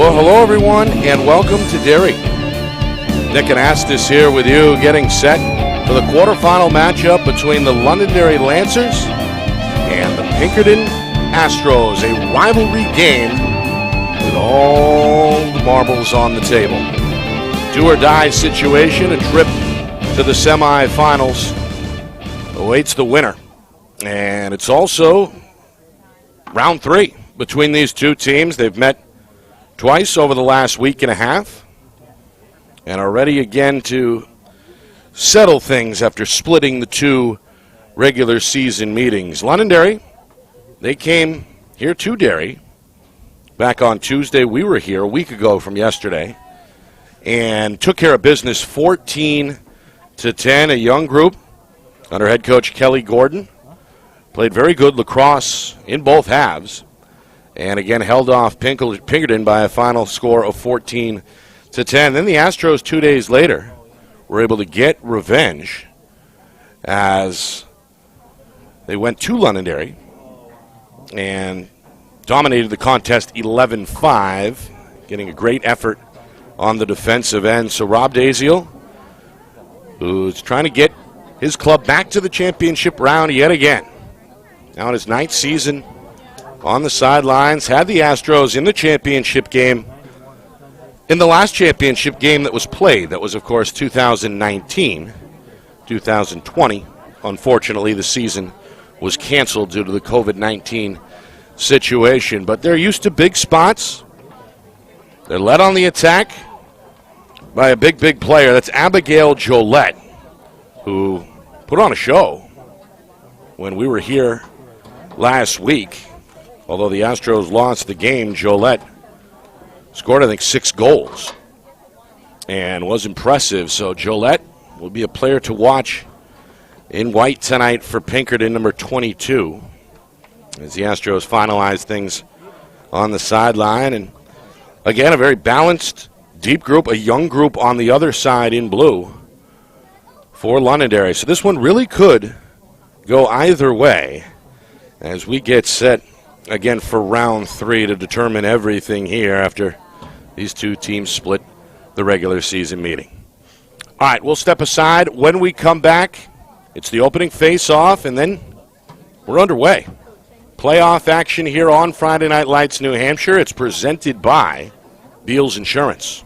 Well, hello everyone, and welcome to Derry. Nick and Astis here with you, getting set for the quarterfinal matchup between the Londonderry Lancers and the Pinkerton Astros, a rivalry game with all the marbles on the table. Do-or-die situation, a trip to the semifinals awaits the winner. And it's also round 3 between these two teams. They've met twice over the last week and a half and are ready again to settle things after splitting the two regular season meetings. Londonderry, they came here to Derry back on Tuesday. We were here a week ago from yesterday and took care of business 14-10. A young group under head coach Kelly Gordon. Played very good lacrosse in both halves. And again, held off Pinkerton by a final score of 14-10. Then the Astros 2 days later were able to get revenge as they went to Londonderry and dominated the contest 11-5, getting a great effort on the defensive end. So Rob Daziel, who's trying to get his club back to the championship round yet again. Now in his 9th season on the sidelines, had the Astros in the championship game. In the last championship game that was played, that was, of course, 2019, 2020. Unfortunately, the season was canceled due to the COVID-19 situation. But they're used to big spots. They're led on the attack by a big player. That's Abigail Jolette, who put on a show when we were here last week. Although the Astros lost the game, Jolette scored, I think, 6 goals and was impressive. So Jolette will be a player to watch in white tonight for Pinkerton, number 22, as the Astros finalize things on the sideline. And again, a very balanced, deep group, a young group on the other side in blue for Londonderry. So this one really could go either way as we get set again for round 3 to determine everything here after these two teams split the regular season meeting. All right, we'll step aside. When we come back, it's the opening face-off, and then we're underway. Playoff action here on Friday Night Lights, New Hampshire. It's presented by Beals Insurance.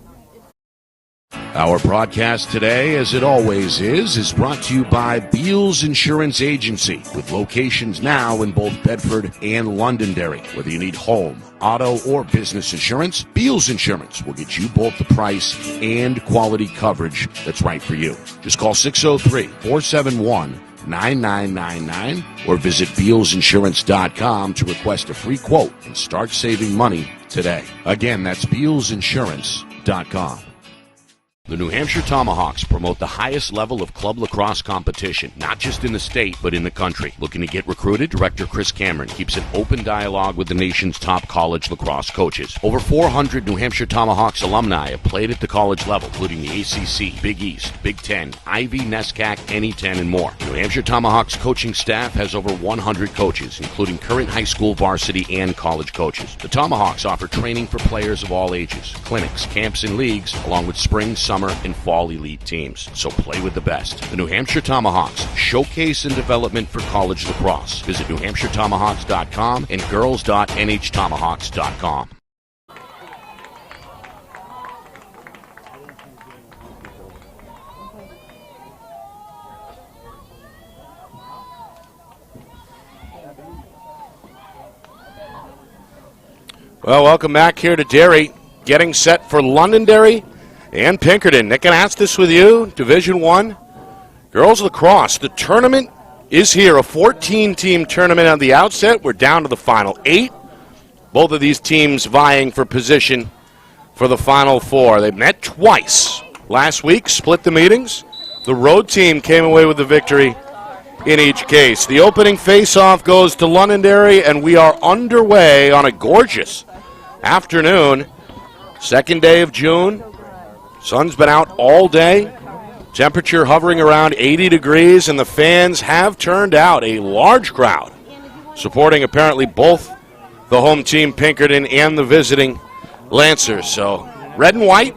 Our broadcast today, as it always is brought to you by Beals Insurance Agency, with locations now in both Bedford and Londonderry. Whether you need home, auto, or business insurance, Beals Insurance will get you both the price and quality coverage that's right for you. Just call 603-471-9999 or visit BealsInsurance.com to request a free quote and start saving money today. Again, that's BealsInsurance.com. The New Hampshire Tomahawks promote the highest level of club lacrosse competition, not just in the state, but in the country. Looking to get recruited? Director Chris Cameron keeps an open dialogue with the nation's top college lacrosse coaches. Over 400 New Hampshire Tomahawks alumni have played at the college level, including the ACC, Big East, Big Ten, Ivy, NESCAC, NE10, and more. New Hampshire Tomahawks coaching staff has over 100 coaches, including current high school varsity and college coaches. The Tomahawks offer training for players of all ages, clinics, camps, and leagues, along with spring, summer, and fall elite teams. So play with the best. The New Hampshire Tomahawks, showcase and development for college lacrosse. Visit NewHampshireTomahawks.com and girls.nhtomahawks.com. Well, welcome back here to Derry. Getting set for Londonderry and Pinkerton. Nick and Astis with you, Division I girls lacrosse. The tournament is here, a 14-team tournament at the outset. We're down to the final 8. Both of these teams vying for position for the Final 4. They met twice last week, split the meetings. The road team came away with the victory in each case. The opening face-off goes to Londonderry, and we are underway on a gorgeous afternoon. Second day of June. Sun's been out all day. Temperature hovering around 80 degrees, and the fans have turned out, a large crowd supporting apparently both the home team Pinkerton and the visiting Lancers. So red and white.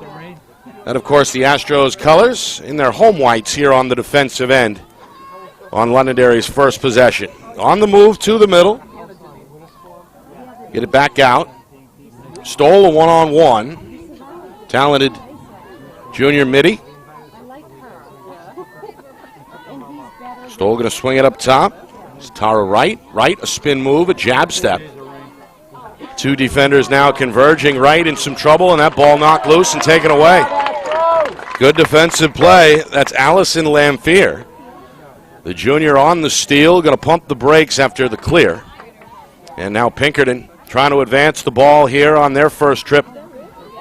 And, of course, the Astros colors in their home whites here on the defensive end on Londonderry's first possession. On the move to the middle. Get it back out. Stole a one-on-one. Talented junior midi. Stoll going to swing it up top. It's Tara Wright. Wright, a spin move, a jab step. Two defenders now converging. Wright in some trouble, and that ball knocked loose and taken away. Good defensive play. That's Allison Lamphere. The junior on the steal, going to pump the brakes after the clear. And now Pinkerton trying to advance the ball here on their first trip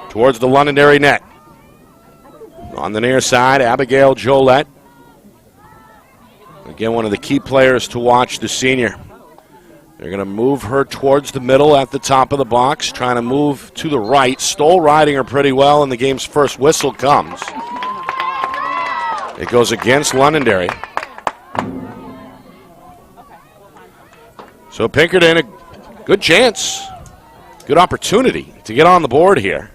towards the Londonderry net. On the near side, Abigail Jolette. Again, one of the key players to watch, the senior. They're going to move her towards the middle at the top of the box, trying to move to the right. Stoll riding her pretty well, and the game's first whistle comes. It goes against Londonderry. So Pinkerton, a good chance, good opportunity to get on the board here.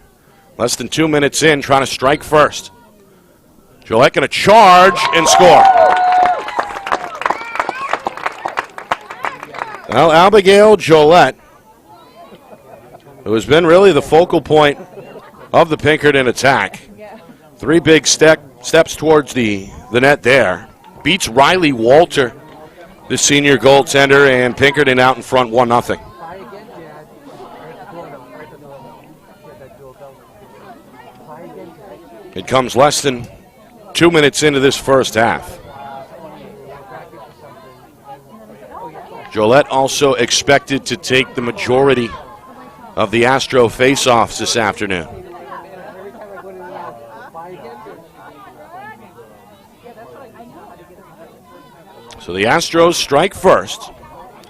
Less than 2 minutes in, trying to strike first. Jolette going to charge and score. Well, Abigail Jolette, who has been really the focal point of the Pinkerton attack. 3 big steps towards the net there. Beats Riley Walter, the senior goaltender, and Pinkerton out in front 1-0. It comes less than 2 minutes into this first half. Jolette also expected to take the majority of the Astro face-offs this afternoon. So the Astros strike first.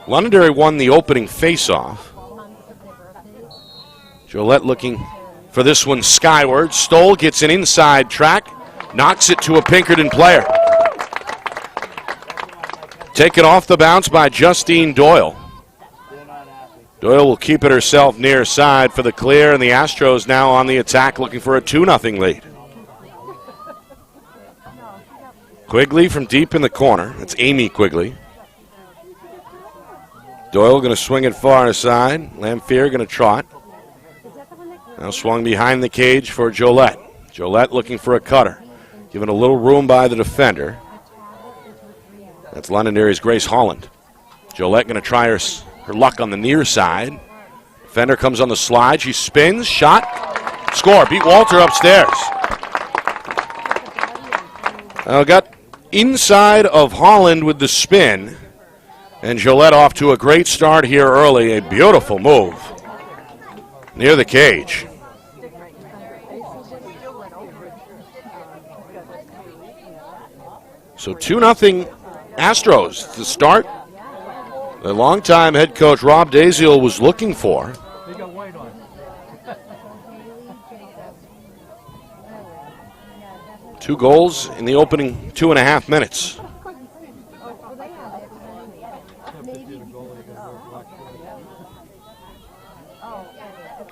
Londonderry won the opening face-off. Jolette looking for this one skyward. Stoll gets an inside track, knocks it to a Pinkerton player. Taken off the bounce by Justine Doyle. Doyle will keep it herself near side for the clear, and the Astros now on the attack looking for a 2-0 lead. Quigley from deep in the corner. That's Amy Quigley. Doyle going to swing it far side. Lamphere going to trot. Now swung behind the cage for Jolette. Jolette looking for a cutter. Given a little room by the defender. That's Londonderry's Grace Holland. Jolette going to try her luck on the near side. Defender comes on the slide. She spins. Shot. Score. Beat Walter upstairs. Got inside of Holland with the spin. And Jolette off to a great start here early. A beautiful move near the cage. So 2-0 Astros to start. The longtime head coach Rob Daziel was looking for. Two goals in the opening 2.5 minutes.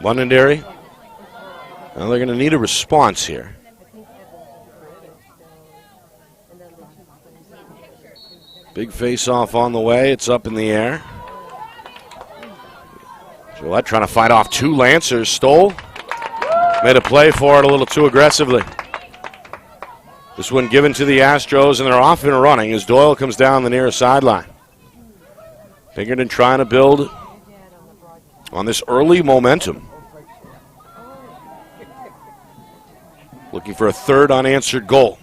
Londonderry. Well, they're going to need a response here. Big face-off on the way. It's up in the air. Jolette trying to fight off 2 Lancers. Stoll made a play for it a little too aggressively. This one given to the Astros, and they're off and running as Doyle comes down the near sideline. Pinkerton trying to build on this early momentum. Looking for a third unanswered goal.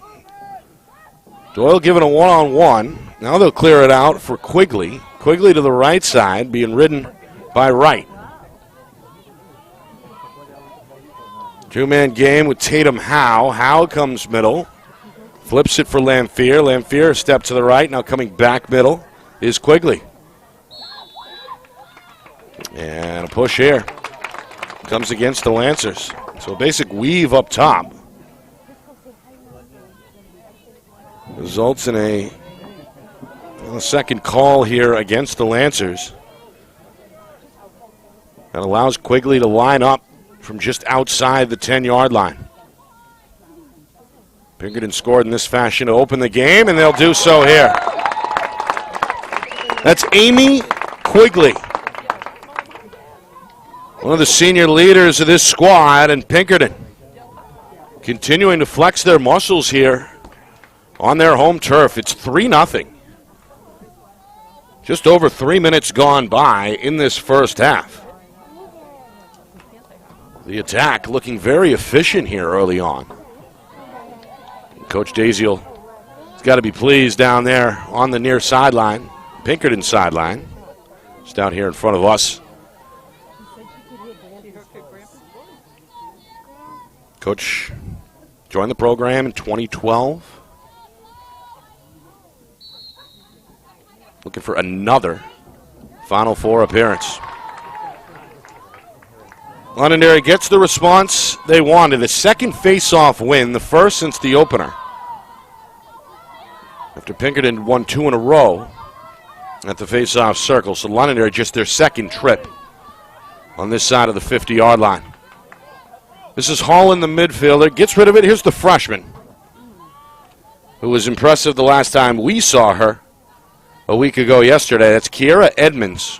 Doyle given a one-on-one. Now they'll clear it out for Quigley. Quigley to the right side, being ridden by Wright. 2-man game with Tatum Howe. Howe comes middle. Flips it for Lamphere. Lamphere a step to the right. Now coming back middle is Quigley. And a push here. Comes against the Lancers. So a basic weave up top. Results in a second call here against the Lancers. That allows Quigley to line up from just outside the 10-yard line. Pinkerton scored in this fashion to open the game, and they'll do so here. That's Amy Quigley, one of the senior leaders of this squad, and Pinkerton continuing to flex their muscles here on their home turf. It's 3-0. Just over 3 minutes gone by in this first half. The attack looking very efficient here early on. Coach Daziel has got to be pleased down there on the near sideline, Pinkerton sideline, just out here in front of us. Coach joined the program in 2012. Looking for another Final Four appearance. Londonderry gets the response they wanted. The second face-off win, the first since the opener. After Pinkerton won 2 in a row at the face-off circle. So Londonderry just their second trip on this side of the 50-yard line. This is Holland, the midfielder. Gets rid of it. Here's the freshman, who was impressive the last time we saw her a week ago yesterday. That's Kiera Edmonds.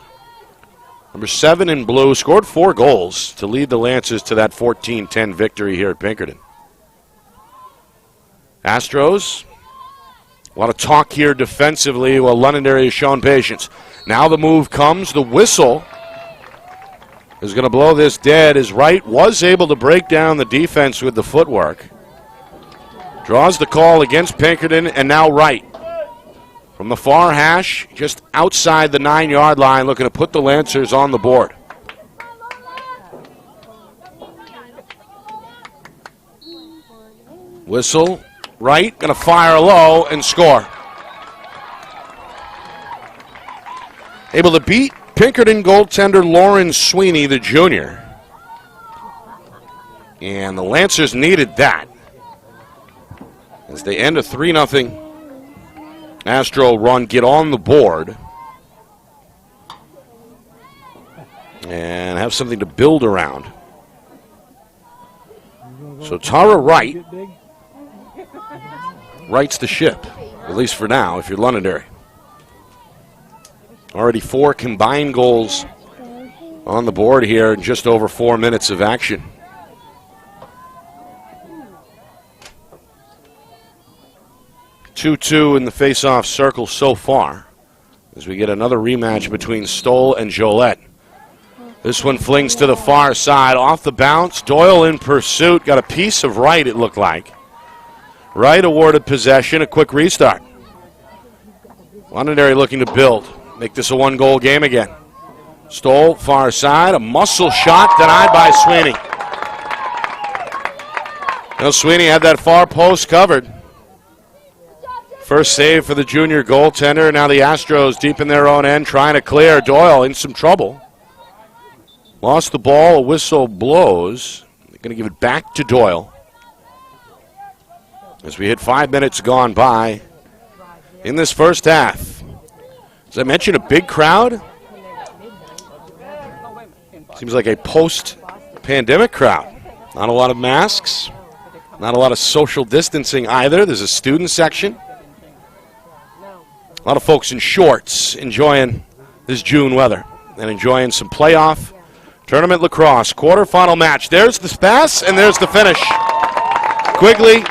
Number 7 in blue, scored 4 goals to lead the Lancers to that 14-10 victory here at Pinkerton. Astros, a lot of talk here defensively while Londonderry has shown patience. Now the move comes, the whistle is going to blow this dead as Wright was able to break down the defense with the footwork. Draws the call against Pinkerton, and now Wright from the far hash, just outside the 9-yard line, looking to put the Lancers on the board. Whistle, Wright, going to fire low and score. Able to beat Pinkerton goaltender Lauren Sweeney, the junior. And the Lancers needed that as they end a 3-0 Astro run, get on the board, and have something to build around. So Tara Wright rights the ship, at least for now, if you're Londonderry. Already 4 combined goals on the board here in just over 4 minutes of action. Two-two in the face-off circle so far as we get another rematch between Stoll and Jolette. This one flings to the far side, off the bounce. Doyle in pursuit, got a piece of Wright, it looked like. Wright awarded possession, a quick restart. Londonderry looking to build, make this a 1-goal game again. Stoll, far side, a muscle shot denied by Sweeney. Now Sweeney had that far post covered. First save for the junior goaltender. Now the Astros deep in their own end trying to clear. Doyle in some trouble. Lost the ball. A whistle blows. They're going to give it back to Doyle. As we hit 5 minutes gone by in this first half. As I mentioned, a big crowd. Seems like a post-pandemic crowd. Not a lot of masks. Not a lot of social distancing either. There's a student section. A lot of folks in shorts enjoying this June weather and enjoying some playoff tournament lacrosse. Quarterfinal match. There's the pass and there's the finish. Quigley,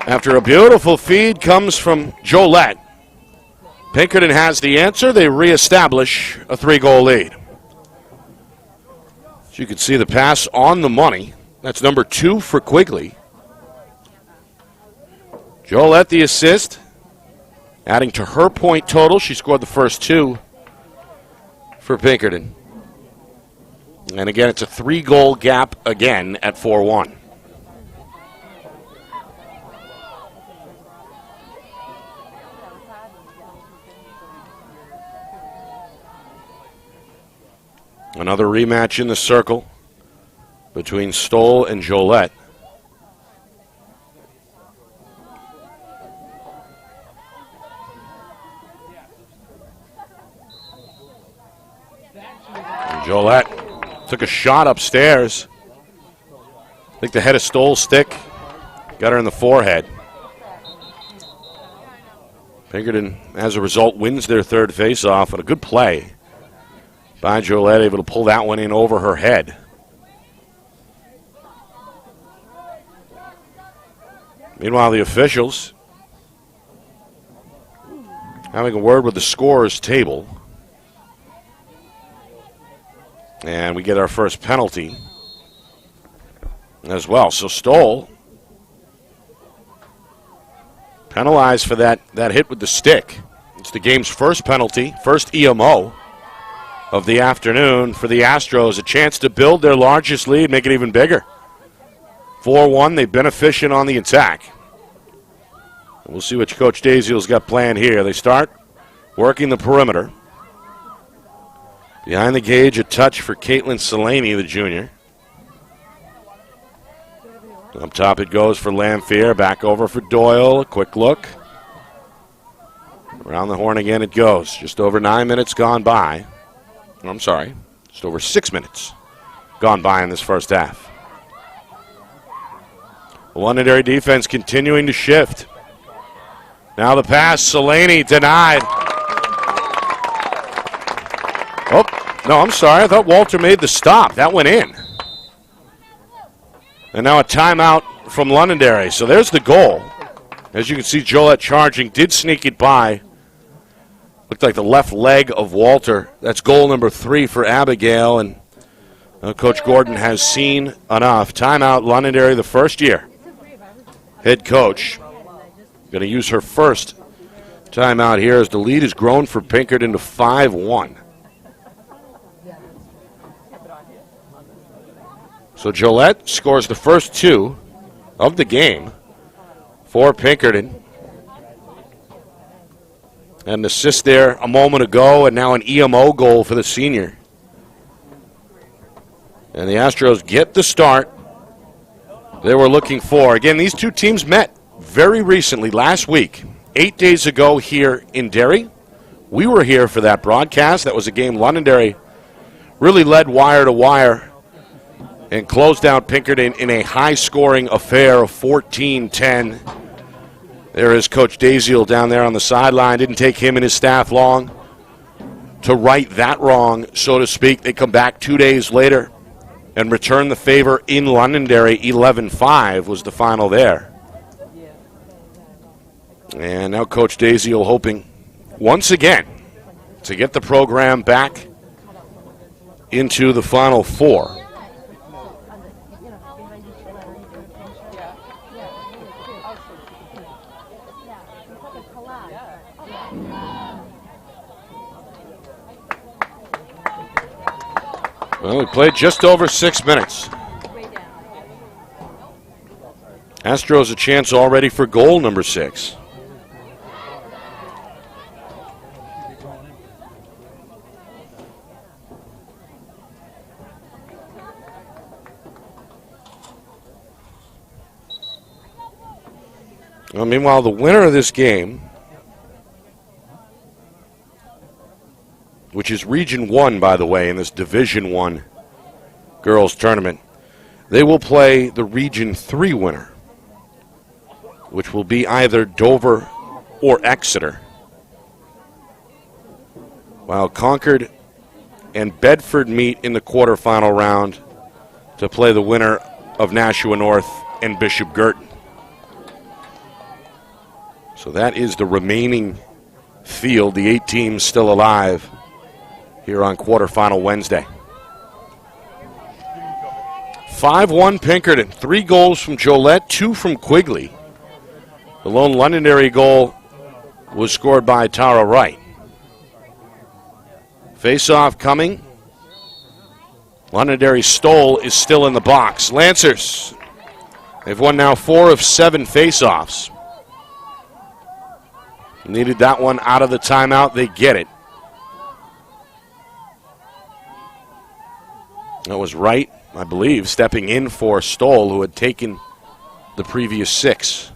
after a beautiful feed, comes from Jolette. Pinkerton has the answer. They reestablish a 3-goal lead. As you can see, the pass on the money. That's number 2 for Quigley. Jolette the assist, adding to her point total. She scored the first 2 for Pinkerton. And again, it's a 3-goal gap again at 4-1. Another rematch in the circle between Stoll and Jolette. Jolette Took a shot upstairs. I think the head of Stoll's stick got her in the forehead. Pinkerton, as a result, wins their third faceoff, and a good play by Jolette, able to pull that one in over her head. Meanwhile, the officials having a word with the scorers table. And we get our first penalty as well. So Stoll penalized for that hit with the stick. It's the game's first penalty, first EMO of the afternoon for the Astros. A chance to build their largest lead, make it even bigger. 4-1, they've been efficient on the attack. We'll see what Coach Daziel's got planned here. They start working the perimeter. Behind the gauge, a touch for Caitlin Selaney, the junior. Up top it goes for Lamphere. Back over for Doyle. A quick look. Around the horn again it goes. Just over 9 minutes gone by. I'm sorry, just over 6 minutes gone by in this first half. The Londonderry defense continuing to shift. Now the pass, Selaney denied. Oh, no, I'm sorry. I thought Walter made the stop. That went in. And now a timeout from Londonderry. So there's the goal. As you can see, Jolette charging, did sneak it by. Looked like the left leg of Walter. That's goal number 3 for Abigail. And Coach Gordon has seen enough. Timeout, Londonderry, the first year. Head coach. Going to use her first timeout here as the lead has grown for Pinkerton to 5-1. So Jolette scores the first 2 of the game for Pinkerton. An assist there a moment ago, and now an EMO goal for the senior. And the Astros get the start they were looking for. Again, these two teams met very recently, last week, 8 days ago here in Derry. We were here for that broadcast. That was a game Londonderry really led wire to wire and closed out Pinkerton in a high-scoring affair of 14-10. There is Coach Daziel down there on the sideline. Didn't take him and his staff long to right that wrong, so to speak. They come back 2 days later and return the favor in Londonderry. 11-5 was the final there. And now Coach Daziel hoping once again to get the program back into the Final Four. Well, we played just over 6 minutes. Astros a chance already for goal number 6. Well, meanwhile, the winner of this game, which is Region 1, by the way, in this Division 1 girls tournament, they will play the Region 3 winner, which will be either Dover or Exeter. While Concord and Bedford meet in the quarterfinal round to play the winner of Nashua North and Bishop Girton. So that is the remaining field, the 8 teams still alive here on quarterfinal Wednesday. 5-1 Pinkerton. 3 goals from Jolette, 2 from Quigley. The lone Londonderry goal was scored by Tara Wright. Face-off coming. Londonderry Stoll is still in the box. Lancers, they've won now 4 of 7 face-offs. Needed that one out of the timeout. They get it. That was Wright, I believe, stepping in for Stoll, who had taken the previous 6.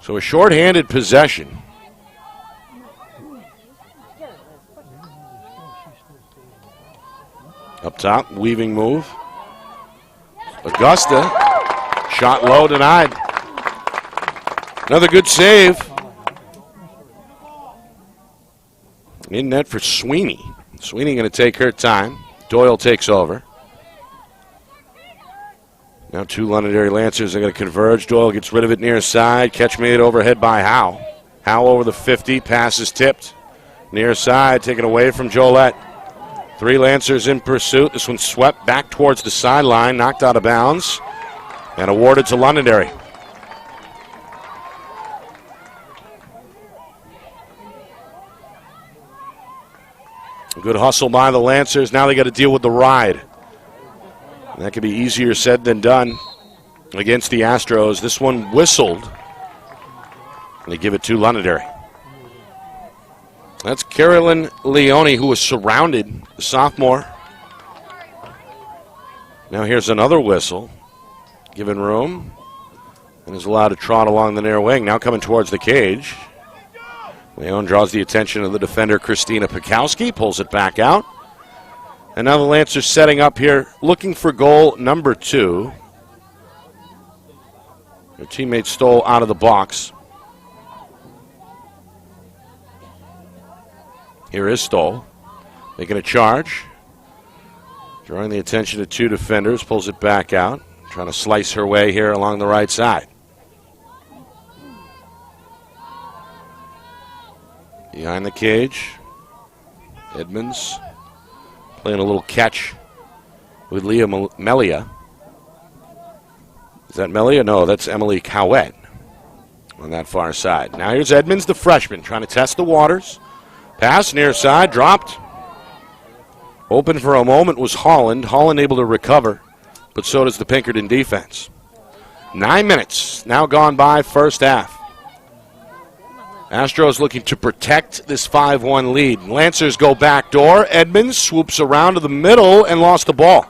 So a shorthanded possession. Up top, weaving move. Augusta, shot low, denied. Another good save. In net for Sweeney. Sweeney going to take her time. Doyle takes over. Now two Londonderry Lancers are going to converge. Doyle gets rid of it near side. Catch made overhead by Howe. Howe over the 50. Pass is tipped. Near side, taken away from Jolette. Three Lancers in pursuit. This one swept back towards the sideline, knocked out of bounds, and awarded to Londonderry. Good hustle by the Lancers. Now they got to deal with the ride. And that could be easier said than done against the Astros. This one whistled. And they give it to Londonderry. That's Carolyn Leone, who was surrounded, the sophomore. Now here's another whistle. Given room. And is allowed to trot along the near wing. Now coming towards the cage. Leone draws the attention of the defender, Christina Pikowski, pulls it back out. And now the Lancers setting up here, looking for goal number 2. Their teammate Stoll out of the box. Here is Stoll, making a charge. Drawing the attention of two defenders, pulls it back out. Trying to slice her way here along the right side. Behind the cage, Edmonds playing a little catch with Leah Melia. Is that Melia? No, that's Emily Cowett on that far side. Now here's Edmonds, the freshman, trying to test the waters. Pass near side, dropped. Open for a moment was Holland. Holland able to recover, but so does the Pinkerton defense. 9 minutes now gone by, first half. Astros looking to protect this 5-1 lead. Lancers go back door. Edmonds swoops around to the middle and lost the ball.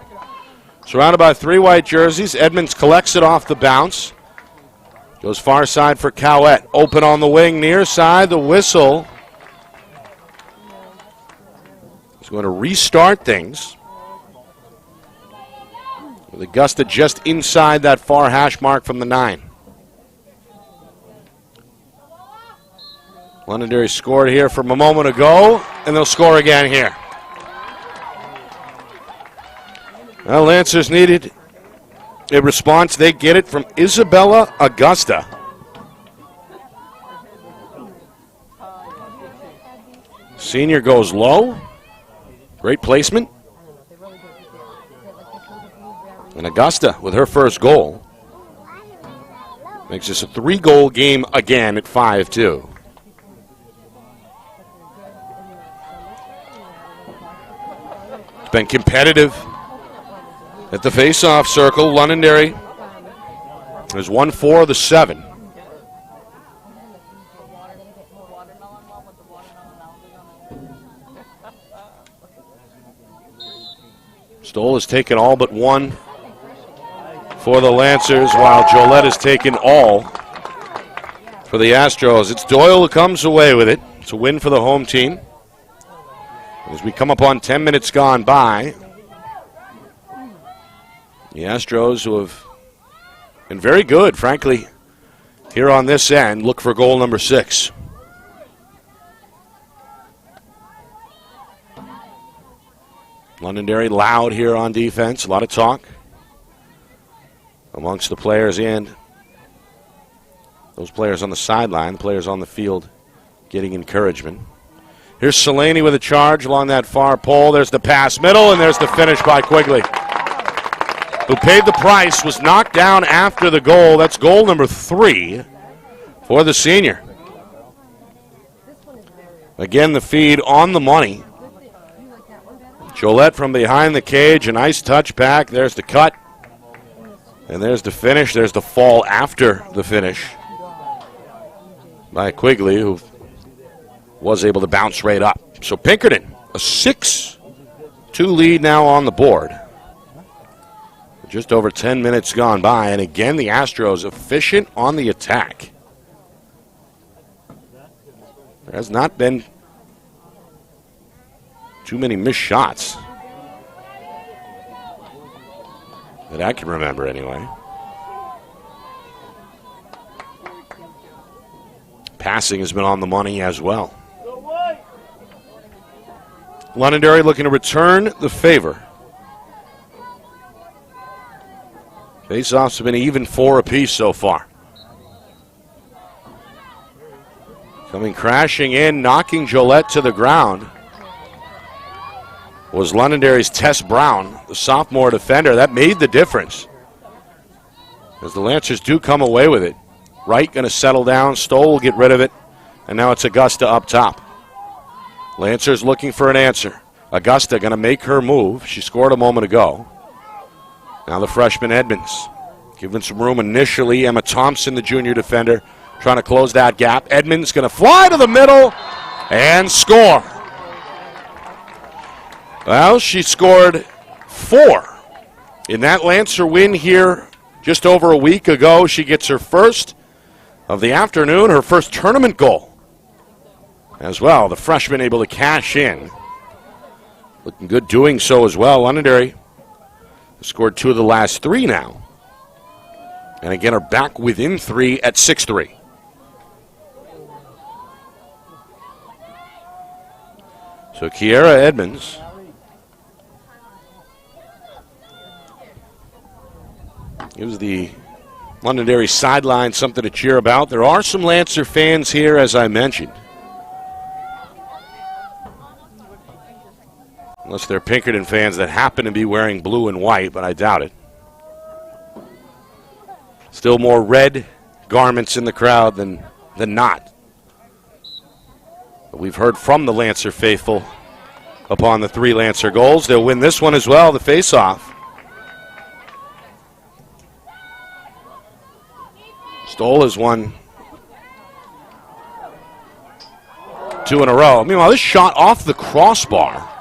Surrounded by 3 white jerseys. Edmonds collects it off the bounce. Goes far side for Cowett. Open on the wing, near side. The whistle is going to restart things. With Augusta just inside that far hash mark from the 9. Londonderry scored here from a moment ago, and they'll score again here. Well, Lancers needed a response. They get it from Isabella Augusta. Senior goes low. Great placement. And Augusta, with her first goal, makes this a 3-goal game again at 5-2. It's been competitive at the face-off circle. Londonderry has won 4 of the 7. Stoll has taken all but 1 for the Lancers, while Jolette has taken all for the Astros. It's Doyle who comes away with it. It's a win for the home team. As we come up on 10 minutes gone by, the Astros, who have been very good, frankly, here on this end, look for goal number 6. Londonderry loud here on defense. A lot of talk amongst the players and those players on the sideline, the players on the field getting encouragement. Here's Selaney with a charge along that far pole. There's the pass middle, and there's the finish by Quigley, who paid the price, was knocked down after the goal. That's goal number 3 for the senior. Again, the feed on the money. Jolette from behind the cage, a nice touch back. There's the cut, and there's the finish. There's the fall after the finish by Quigley, who was able to bounce right up. So Pinkerton, a 6-2 lead now on the board. Just over 10 minutes gone by, and again the Astros efficient on the attack. There has not been too many missed shots that I can remember anyway. Passing has been on the money as well. Londonderry looking to return the favor. Faceoffs have been even 4 apiece so far. Coming crashing in, knocking Jolette to the ground was Londonderry's Tess Brown, the sophomore defender. That made the difference, as the Lancers do come away with it. Wright going to settle down. Stoll will get rid of it. And now it's Augusta up top. Lancers looking for an answer. Augusta going to make her move. She scored a moment ago. Now the freshman Edmonds. Giving some room initially. Emma Thompson, the junior defender, trying to close that gap. Edmonds going to fly to the middle and score. Well, she scored 4 in that Lancer win here just over a week ago. She gets her first of the afternoon, her first tournament goal as well. The freshman able to cash in. Looking good doing so as well. Londonderry scored 2 of the last 3 now. And again are back within 3 at 6-3. So Kiera Edmonds gives the Londonderry sideline something to cheer about. There are some Lancer fans here, as I mentioned. Unless they're Pinkerton fans that happen to be wearing blue and white, but I doubt it. Still more red garments in the crowd than not. But we've heard from the Lancer faithful upon the 3 Lancer goals. They'll win this one as well, the face-off. Stoll has won 2 in a row. Meanwhile, this shot off the crossbar.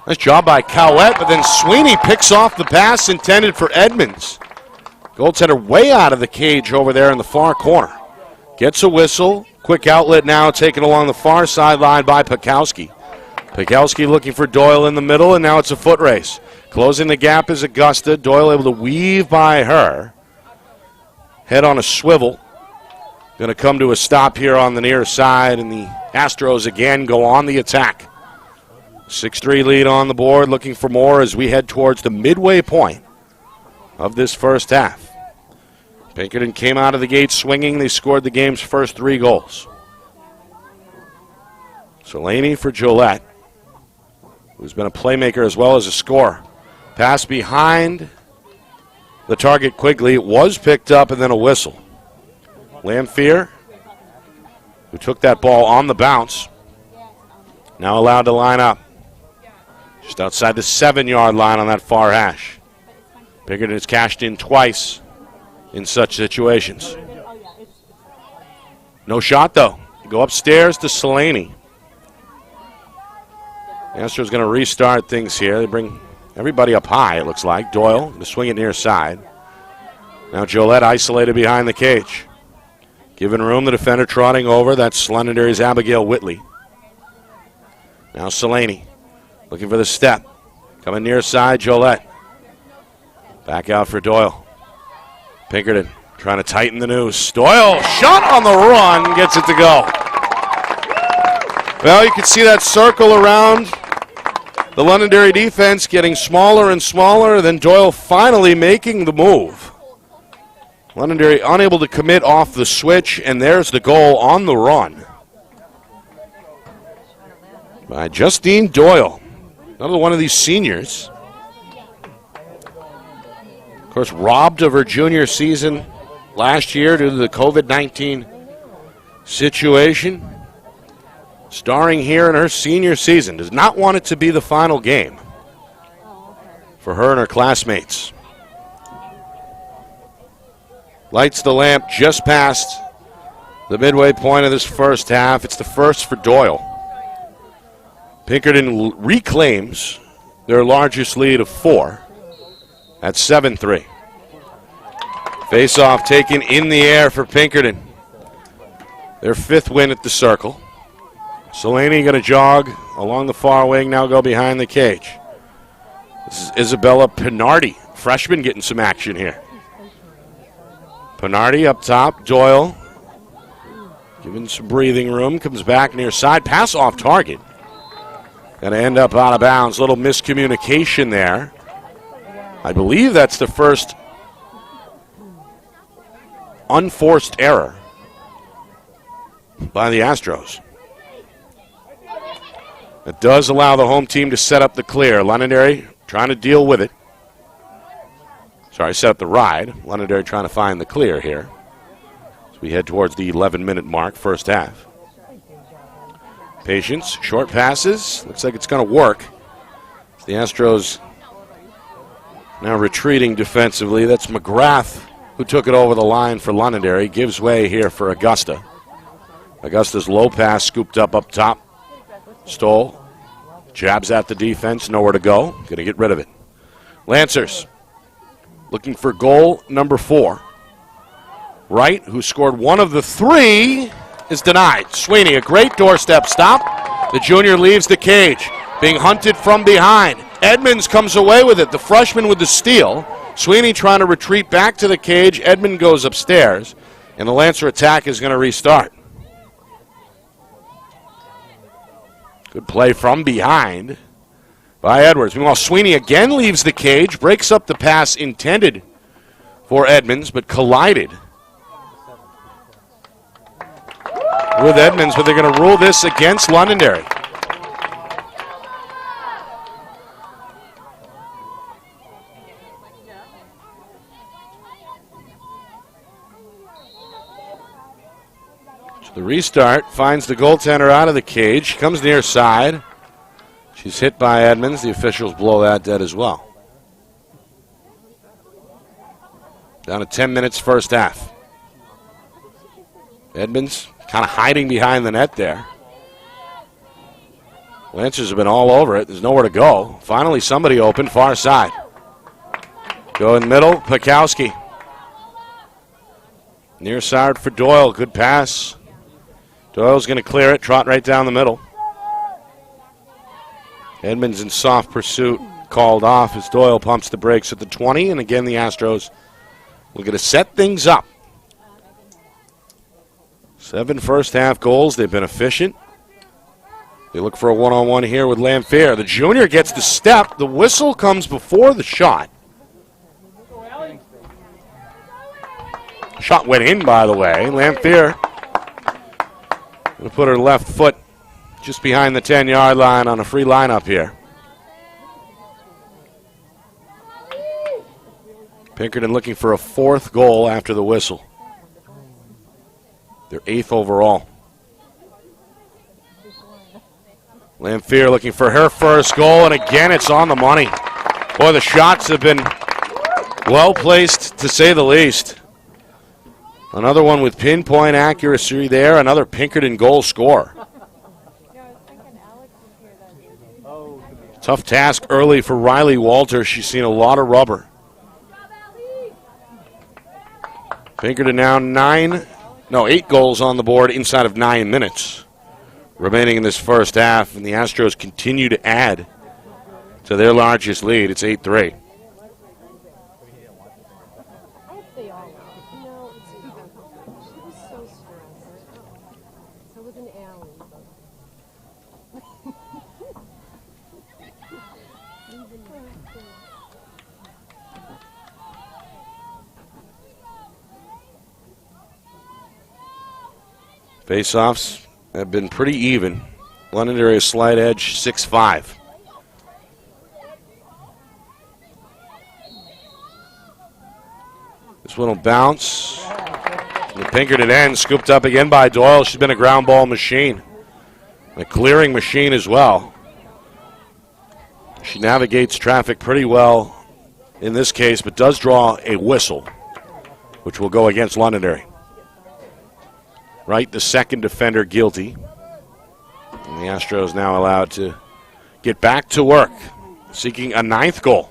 Nice job by Cowett, but then Sweeney picks off the pass intended for Edmonds. Goaltender way out of the cage over there in the far corner. Gets a whistle. Quick outlet now taken along the far sideline by Pekowski. Pekowski looking for Doyle in the middle, and now it's a foot race. Closing the gap is Augusta. Doyle able to weave by her. Head on a swivel. Going to come to a stop here on the near side, and the Astros again go on the attack. 6-3 lead on the board, looking for more as we head towards the midway point of this first half. Pinkerton came out of the gate swinging. They scored the game's first 3 goals. Solaney for Jolette, who's been a playmaker as well as a scorer. Pass behind the target Quigley. It was picked up and then a whistle. Lamphere, who took that ball on the bounce, now allowed to line up just outside the 7-yard line on that far hash. Pinkerton has cashed in twice in such situations. No shot, though. Go upstairs to Solaney. The Astros going to restart things here. They bring everybody up high, it looks like. Doyle to swing it near side. Now Jolette isolated behind the cage. Given room, the defender trotting over. That's Londonderry's Abigail Whitley. Now Solaney looking for the step. Coming near side, Jolette. Back out for Doyle. Pinkerton trying to tighten the noose. Doyle, shot on the run, gets it to go. Well, you can see that circle around the Londonderry defense getting smaller and smaller, then Doyle finally making the move. Londonderry unable to commit off the switch, and there's the goal on the run by Justine Doyle, another one of these seniors. Of course, robbed of her junior season last year due to the COVID-19 situation. Starring here in her senior season. Does not want it to be the final game for her and her classmates. Lights the lamp just past the midway point of this first half. It's the first for Doyle. Pinkerton reclaims their largest lead of 4 at 7-3. Face-off taken in the air for Pinkerton. Their 5th win at the circle. Solaney going to jog along the far wing, now go behind the cage. This is Isabella Pinardi, freshman getting some action here. Pinardi up top. Doyle giving some breathing room. Comes back near side. Pass off target. Going to end up out of bounds. Little miscommunication there. I believe that's the first unforced error by the Astros. It does allow the home team to set up the clear. Londonderry trying to deal with it. Sorry, set up the ride. Londonderry trying to find the clear here as we head towards the 11-minute mark, first half. Patience, short passes. Looks like it's going to work. The Astros now retreating defensively. That's McGrath who took it over the line for Londonderry. Gives way here for Augusta. Augusta's low pass scooped up top. Stoll jabs at the defense, nowhere to go. Going to get rid of it. Lancers looking for goal number 4. Wright, who scored one of the 3, is denied. Sweeney, a great doorstep stop. The junior leaves the cage, being hunted from behind. Edmonds comes away with it, the freshman with the steal. Sweeney trying to retreat back to the cage. Edmond goes upstairs, and the Lancer attack is going to restart. Good play from behind by Edwards. Meanwhile, Sweeney again leaves the cage, breaks up the pass intended for Edmonds, but collided with Edmonds, but they're going to rule this against Londonderry. The restart finds the goaltender out of the cage, comes near side. She's hit by Edmonds. The officials blow that dead as well. Down to 10 minutes first half. Edmonds kind of hiding behind the net there. Lancers have been all over it. There's nowhere to go. Finally somebody open, far side. Go in middle, Pikowski. Near side for Doyle, good pass. Doyle's going to clear it, trot right down the middle. Edmonds in soft pursuit, called off as Doyle pumps the brakes at the 20, and again the Astros looking to set things up. 7 first half goals, they've been efficient. They look for a one-on-one here with Lamphere. The junior gets the step, the whistle comes before the shot. Shot went in, by the way. Lamphere going to put her left foot just behind the 10-yard line on a free lineup here. Pinkerton looking for a 4th goal after the whistle. Their 8th overall. Lamphere looking for her first goal, and again it's on the money. Boy, the shots have been well placed, to say the least. Another one with pinpoint accuracy there, another Pinkerton goal score. Tough task early for Riley Walter. She's seen a lot of rubber. Pinkerton now 8 goals on the board inside of 9 minutes remaining in this first half, and the Astros continue to add to their largest lead. It's 8-3. Face-offs have been pretty even. Londonderry a slight edge, 6-5. This one will bounce. And the Pinkerton end, scooped up again by Doyle. She's been a ground ball machine. A clearing machine as well. She navigates traffic pretty well in this case, but does draw a whistle, which will go against Londonderry. Wright, the second defender, guilty. And the Astros now allowed to get back to work, seeking a 9th goal.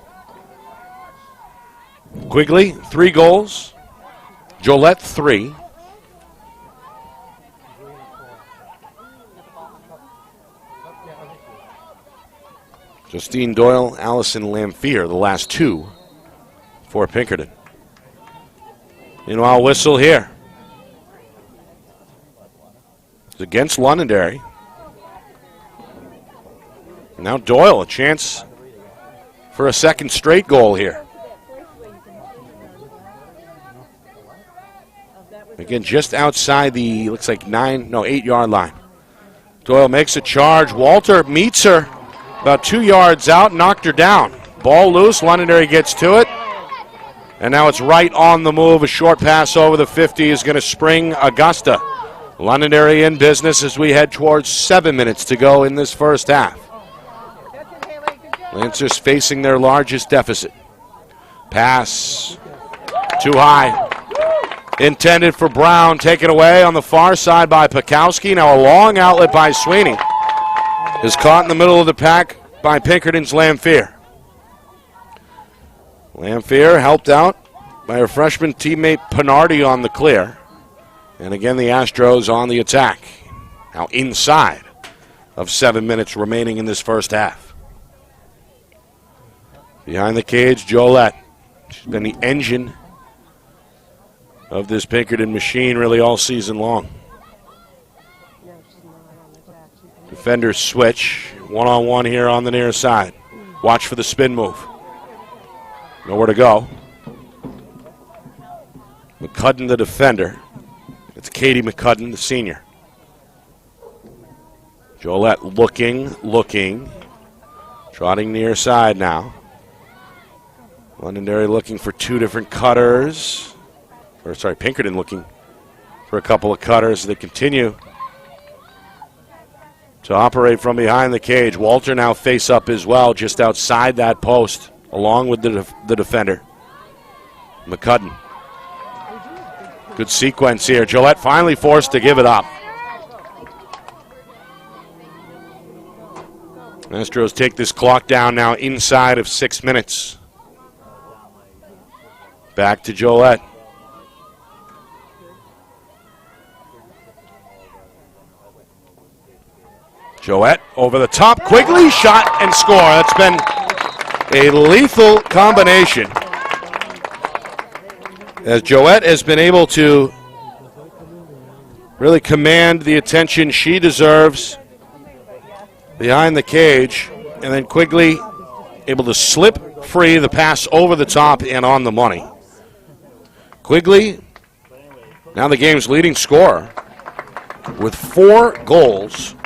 Quigley, 3 goals. Jolette, 3. Justine Doyle, Allison Lamphere, the last 2 for Pinkerton. Meanwhile, whistle here. It's against Londonderry. Now Doyle, a chance for a second straight goal here. Again, just outside the, looks like 8-yard line. Doyle makes a charge. Walter meets her about 2 yards out, knocked her down. Ball loose, Londonderry gets to it. And now it's right on the move. A short pass over the 50 is going to spring Augusta. Londonderry in business as we head towards 7 minutes to go in this first half. Lancers facing their largest deficit. Pass too high. Intended for Brown, taken away on the far side by Pekowski. Now a long outlet by Sweeney. Is caught in the middle of the pack by Pinkerton's Lamphere. Lamphere helped out by her freshman teammate Pinardi on the clear. And again, the Astros on the attack. Now inside of 7 minutes remaining in this first half. Behind the cage, Jolette. She's been the engine of this Pinkerton machine really all season long. Defenders switch. One-on-one here on the near side. Watch for the spin move. Nowhere to go. McCudden, the defender. It's Katie McCudden, the senior. Jolette looking. Trotting near side now. Londonderry looking for two different cutters. Pinkerton looking for a couple of cutters. They continue to operate from behind the cage. Walter now face up as well, just outside that post, along with the defender. McCudden. Good sequence here. Jolette finally forced to give it up. Astros take this clock down now inside of 6 minutes. Back to Jolette. Jolette over the top. Quigley, shot and score. That's been a lethal combination, as Jolette has been able to really command the attention she deserves behind the cage, and then Quigley able to slip free, the pass over the top and on the money. Quigley, now the game's leading scorer with 4 goals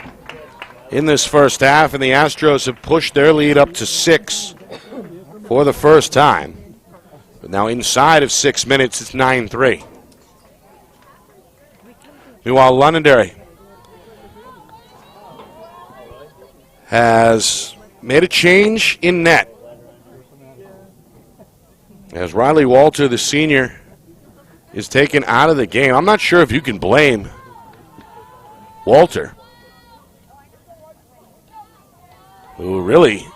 in this first half, and the Astros have pushed their lead up to 6 for the first time. But now inside of 6 minutes, it's 9-3. Meanwhile, Londonderry has made a change in net, as Riley Walter, the senior, is taken out of the game. I'm not sure if you can blame Walter, who really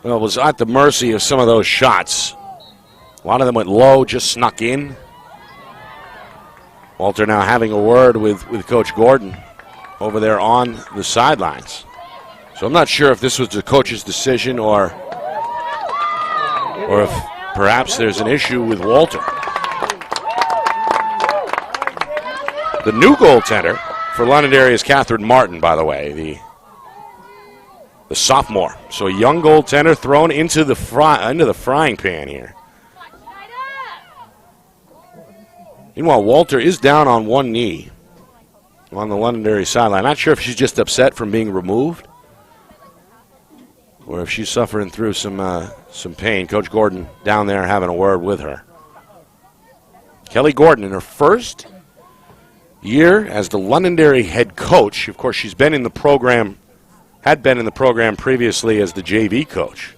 was at the mercy of some of those shots. A lot of them went low, just snuck in. Walter now having a word with Coach Gordon over there on the sidelines. So I'm not sure if this was the coach's decision or if perhaps there's an issue with Walter. The new goaltender for Londonderry is Catherine Martin, by the way, the sophomore. So a young goaltender thrown into the frying pan here. Meanwhile, Walter is down on one knee on the Londonderry sideline. Not sure if she's just upset from being removed or if she's suffering through some pain. Coach Gordon down there having a word with her. Kelly Gordon in her first year as the Londonderry head coach. Of course, she's been in the program, had been in the program previously as the JV coach.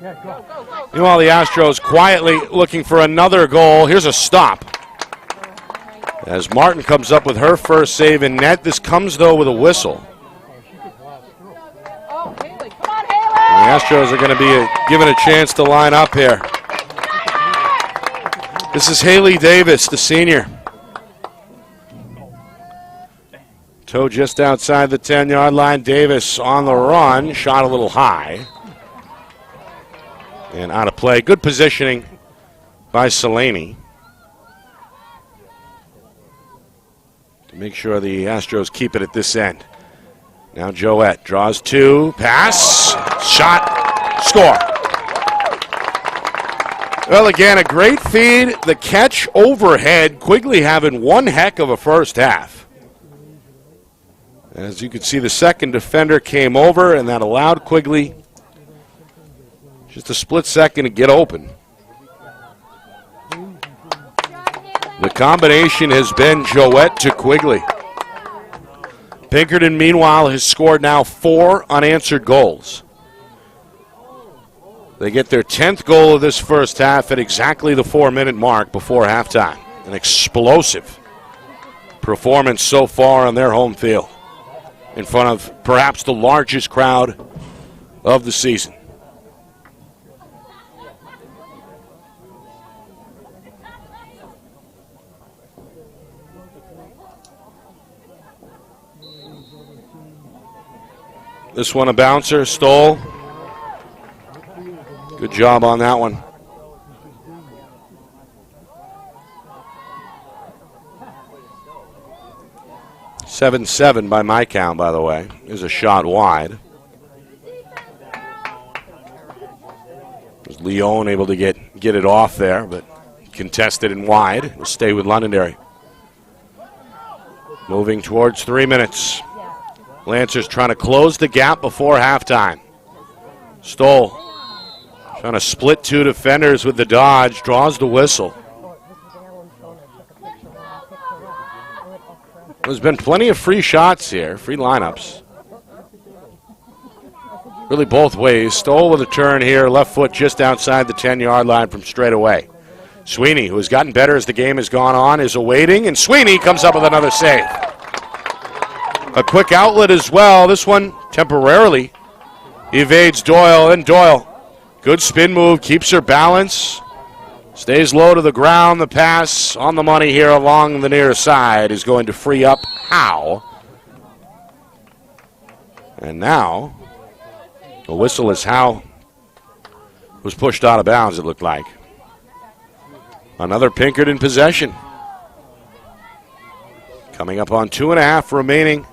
Meanwhile, the Astros quietly looking for another goal. Here's a stop, as Martin comes up with her first save in net. This comes, though, with a whistle. The Astros are going to be given a chance to line up here. This is Haley Davis, the senior. Toe just outside the 10-yard line. Davis on the run. Shot a little high. And out of play. Good positioning by Selaney to make sure the Astros keep it at this end. Now Joette draws two, pass, shot, score. Well, again, a great feed. The catch overhead. Quigley having one heck of a first half. As you can see, the second defender came over, and that allowed Quigley just a split second to get open. The combination has been Joette to Quigley. Pinkerton, meanwhile, has scored now 4 unanswered goals. They get their 10th goal of this first half at exactly the 4-minute mark before halftime. An explosive performance so far on their home field in front of perhaps the largest crowd of the season. This one a bouncer, Stoll. Good job on that one. (7-7) by my count, by the way. Is a shot wide. Was Leon able to get it off there, but contested and wide. Will stay with Londonderry. Moving towards 3 minutes. Lancers trying to close the gap before halftime. Stoll trying to split 2 defenders with the dodge, draws the whistle. There's been plenty of free shots here, free lineups. Really both ways. Stoll with a turn here, left foot just outside the 10-yard line from straight away. Sweeney, who has gotten better as the game has gone on, is awaiting, and Sweeney comes up with another save. A quick outlet as well. This one temporarily evades Doyle, and Doyle, good spin move, keeps her balance, stays low to the ground. The pass on the money here along the near side is going to free up Howe. And now the whistle is Howe was pushed out of bounds, it looked like. Another Pinkerton possession. Coming up on 2.5 remaining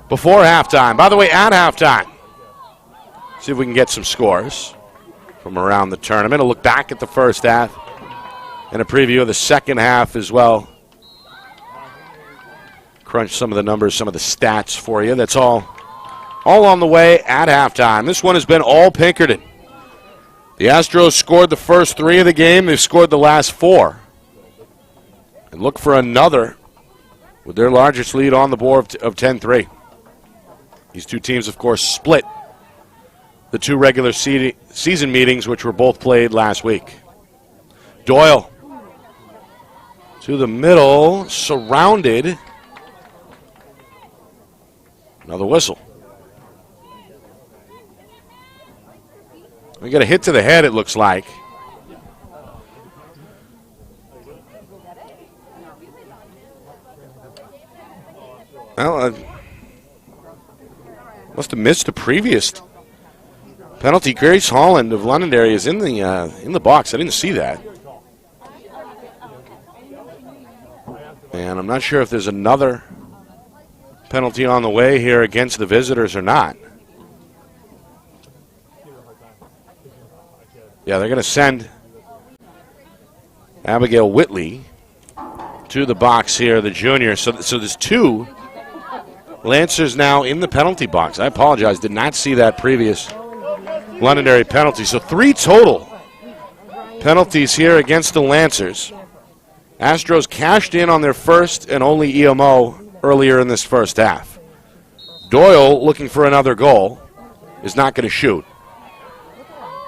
before halftime. By the way, at halftime, see if we can get some scores from around the tournament. A look back at the first half and a preview of the second half as well. Crunch some of the numbers, some of the stats for you. That's all on the way at halftime. This one has been all Pinkerton. The Astros scored the first 3 of the game. They've scored the last 4. And look for another with their largest lead on the board of 10-3. These two teams, of course, split the 2 regular season meetings, which were both played last week. Doyle to the middle, surrounded. Another whistle. We got a hit to the head, it looks like. Well, must have missed a previous penalty. Grace Holland of Londonderry is in the box. I didn't see that. And I'm not sure if there's another penalty on the way here against the visitors or not. Yeah, they're going to send Abigail Whitley to the box here, the junior. So there's 2 Lancers now in the penalty box. I apologize, did not see that previous Londonderry penalty. So 3 total penalties here against the Lancers. Astros cashed in on their first and only EMO earlier in this first half. Doyle, looking for another goal, is not going to shoot.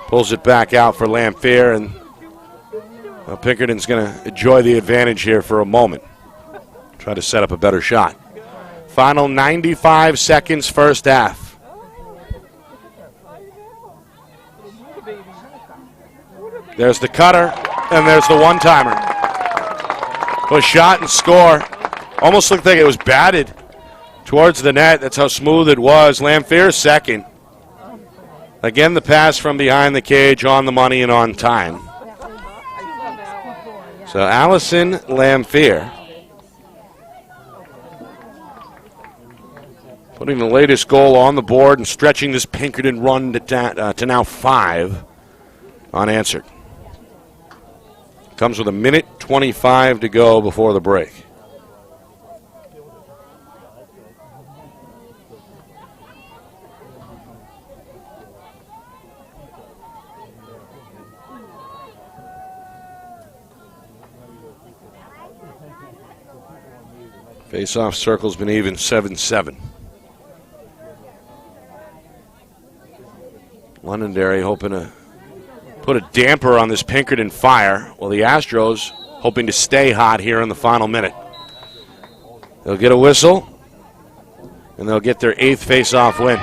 Pulls it back out for Lamphere, and Pinkerton's going to enjoy the advantage here for a moment. Try to set up a better shot. Final 95 seconds, first half. There's the cutter, and there's the one-timer. A shot and score. Almost looked like it was batted towards the net. That's how smooth it was. Lamphere second. Again, the pass from behind the cage on the money and on time. So Allison Lamphere putting the latest goal on the board and stretching this Pinkerton run to now 5 unanswered. Comes with 1:25 to go before the break. Face-off circle's been even 7-7. Londonderry hoping to put a damper on this Pinkerton fire, while the Astros hoping to stay hot here in the final minute. They'll get a whistle, and they'll get their 8th face-off win.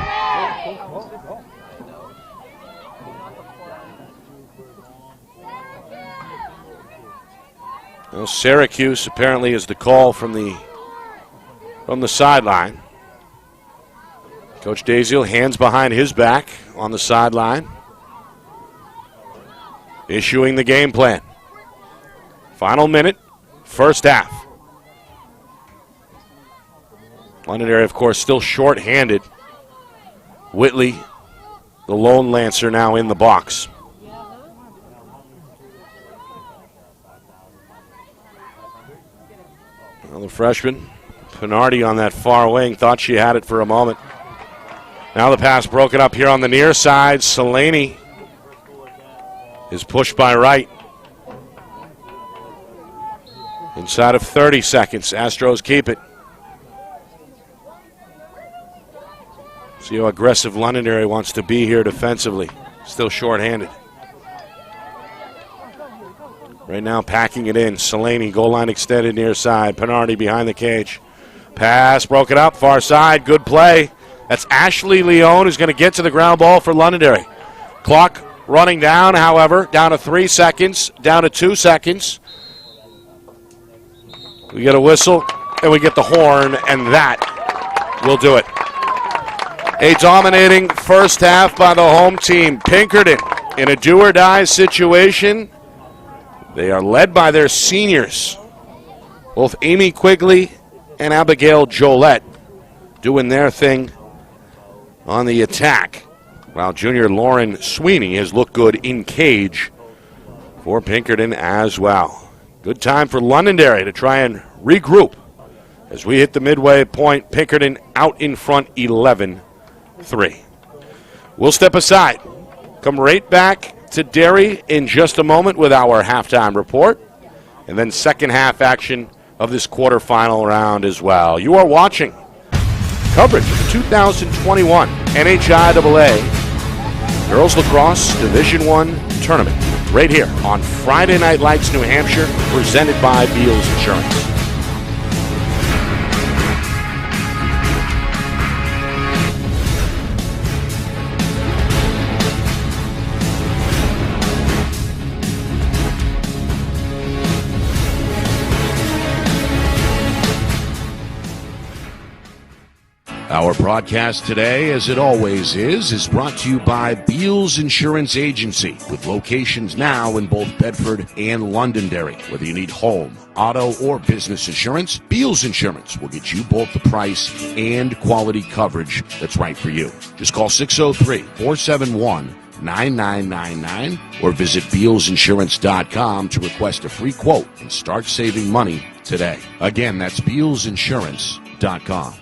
Well, Syracuse apparently is the call from the sideline. Coach Daziel, hands behind his back on the sideline, issuing the game plan. Final minute, first half. Londonderry, of course, still short-handed. Whitley, the lone Lancer, now in the box. Well, the freshman, Pinardi on that far wing, thought she had it for a moment. Now the pass broken up here on the near side. Selaney is pushed by Wright. Inside of 30 seconds, Astros keep it. See how aggressive Londonderry wants to be here defensively. Still short-handed. Right now packing it in. Selaney, goal line extended near side. Pinardi behind the cage. Pass broken up, far side. Good play. That's Ashley Leone who's going to get to the ground ball for Londonderry. Clock running down, however, down to 3 seconds, down to 2 seconds. We get a whistle, and we get the horn, and that will do it. A dominating first half by the home team. Pinkerton in a do-or-die situation. They are led by their seniors, both Amy Quigley and Abigail Jolette, doing their thing on the attack, while junior Lauren Sweeney has looked good in cage for Pinkerton as well. Good time for Londonderry to try and regroup as we hit the midway point. Pinkerton out in front 11-3. We'll step aside. Come right back to Derry in just a moment with our halftime report, and then second half action of this quarterfinal round as well. You are watching coverage of the 2021 NHIAA Girls Lacrosse Division I Tournament right here on Friday Night Lights, New Hampshire, presented by Beals Insurance. Our broadcast today, as it always is brought to you by Beals Insurance Agency, with locations now in both Bedford and Londonderry. Whether you need home, auto, or business insurance, Beals Insurance will get you both the price and quality coverage that's right for you. Just call 603-471-9999 or visit BealsInsurance.com to request a free quote and start saving money today. Again, that's BealsInsurance.com.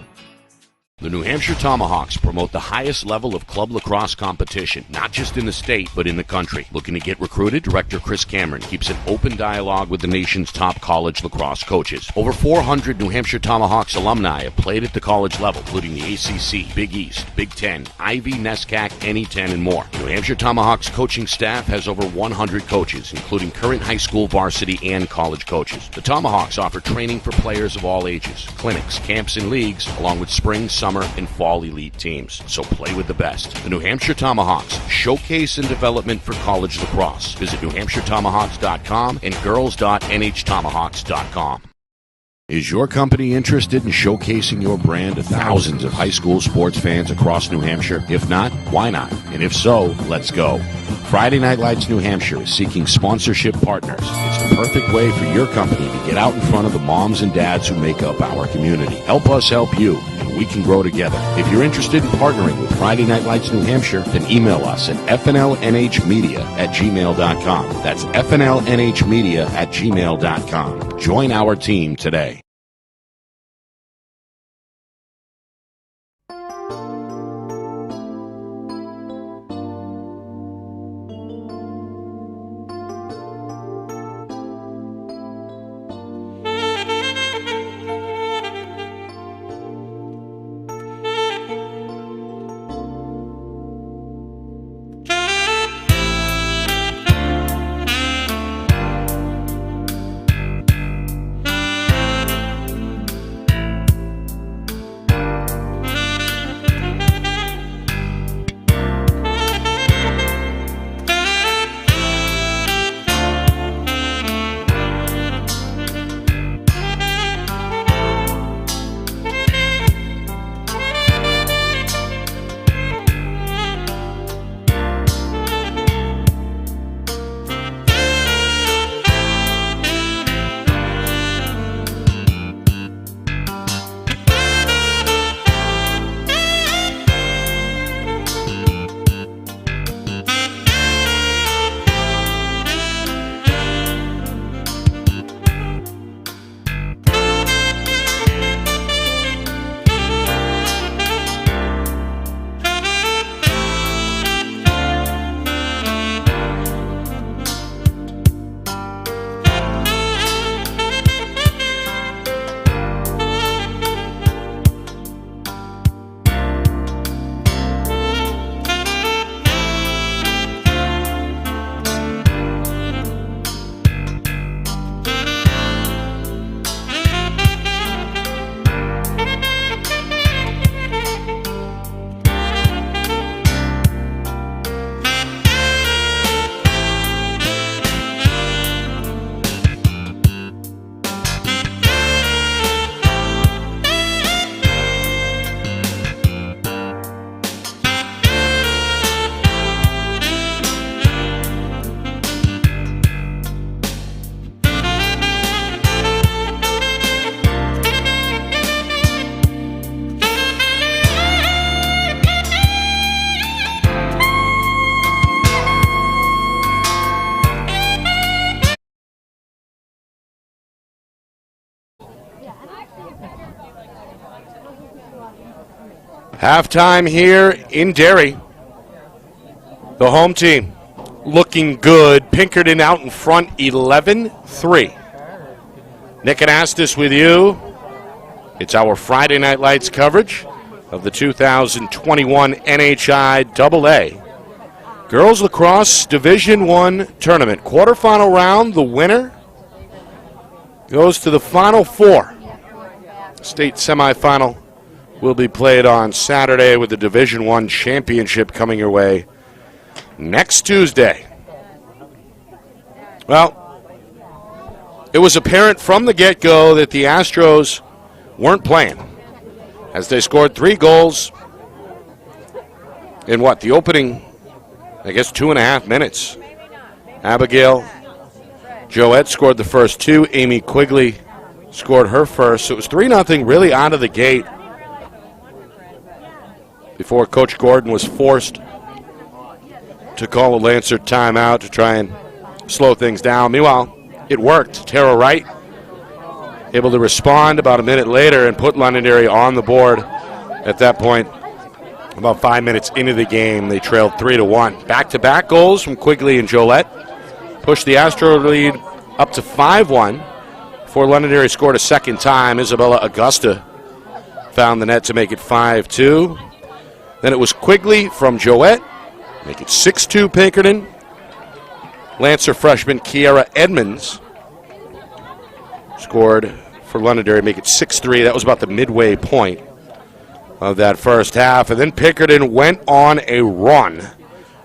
The New Hampshire Tomahawks promote the highest level of club lacrosse competition, not just in the state, but in the country. Looking to get recruited? Director Chris Cameron keeps an open dialogue with the nation's top college lacrosse coaches. Over 400 New Hampshire Tomahawks alumni have played at the college level, including the ACC, Big East, Big Ten, Ivy, NESCAC, NE10, and more. New Hampshire Tomahawks coaching staff has over 100 coaches, including current high school varsity and college coaches. The Tomahawks offer training for players of all ages, clinics, camps, and leagues, along with spring, summer, and fall elite teams. So play with the best. The New Hampshire Tomahawks, showcase and development for college lacrosse. Visit NewHampshireTomahawks.com and girls.nhtomahawks.com. Is your company interested in showcasing your brand to thousands of high school sports fans across New Hampshire? If not, why not? And if so, let's go. Friday Night Lights New Hampshire is seeking sponsorship partners. It's the perfect way for your company to get out in front of the moms and dads who make up our community. Help us help you, and we can grow together. If you're interested in partnering with Friday Night Lights New Hampshire, then email us at fnlnhmedia@gmail.com. That's fnlnhmedia@gmail.com. Join our team today. Halftime here in Derry. The home team looking good. Pinkerton out in front 11-3. Nick and Astis with you. It's our Friday Night Lights coverage of the 2021 NHIAA Girls Lacrosse Division I Tournament. Quarterfinal round, the winner goes to the Final Four. State semifinal will be played on Saturday with the Division I championship coming your way next Tuesday. Well, it was apparent from the get-go that the Astros weren't playing, as they scored 3 goals in the opening, 2.5 minutes. Abigail Joette scored the first 2. Amy Quigley scored her first. So it was 3-0 really out of the gate before Coach Gordon was forced to call a Lancer timeout to try and slow things down. Meanwhile, it worked. Tara Wright able to respond about a minute later and put Londonderry on the board. At that point, about 5 minutes into the game, they trailed 3-1. Back-to-back goals from Quigley and Jolette pushed the Astro lead up to 5-1 before Londonderry scored a second time. Isabella Augusta found the net to make it 5-2. Then it was Quigley from Joette, make it 6-2 Pinkerton. Lancer freshman Kiara Edmonds scored for Londonderry, make it 6-3. That was about the midway point of that first half. And then Pinkerton went on a run.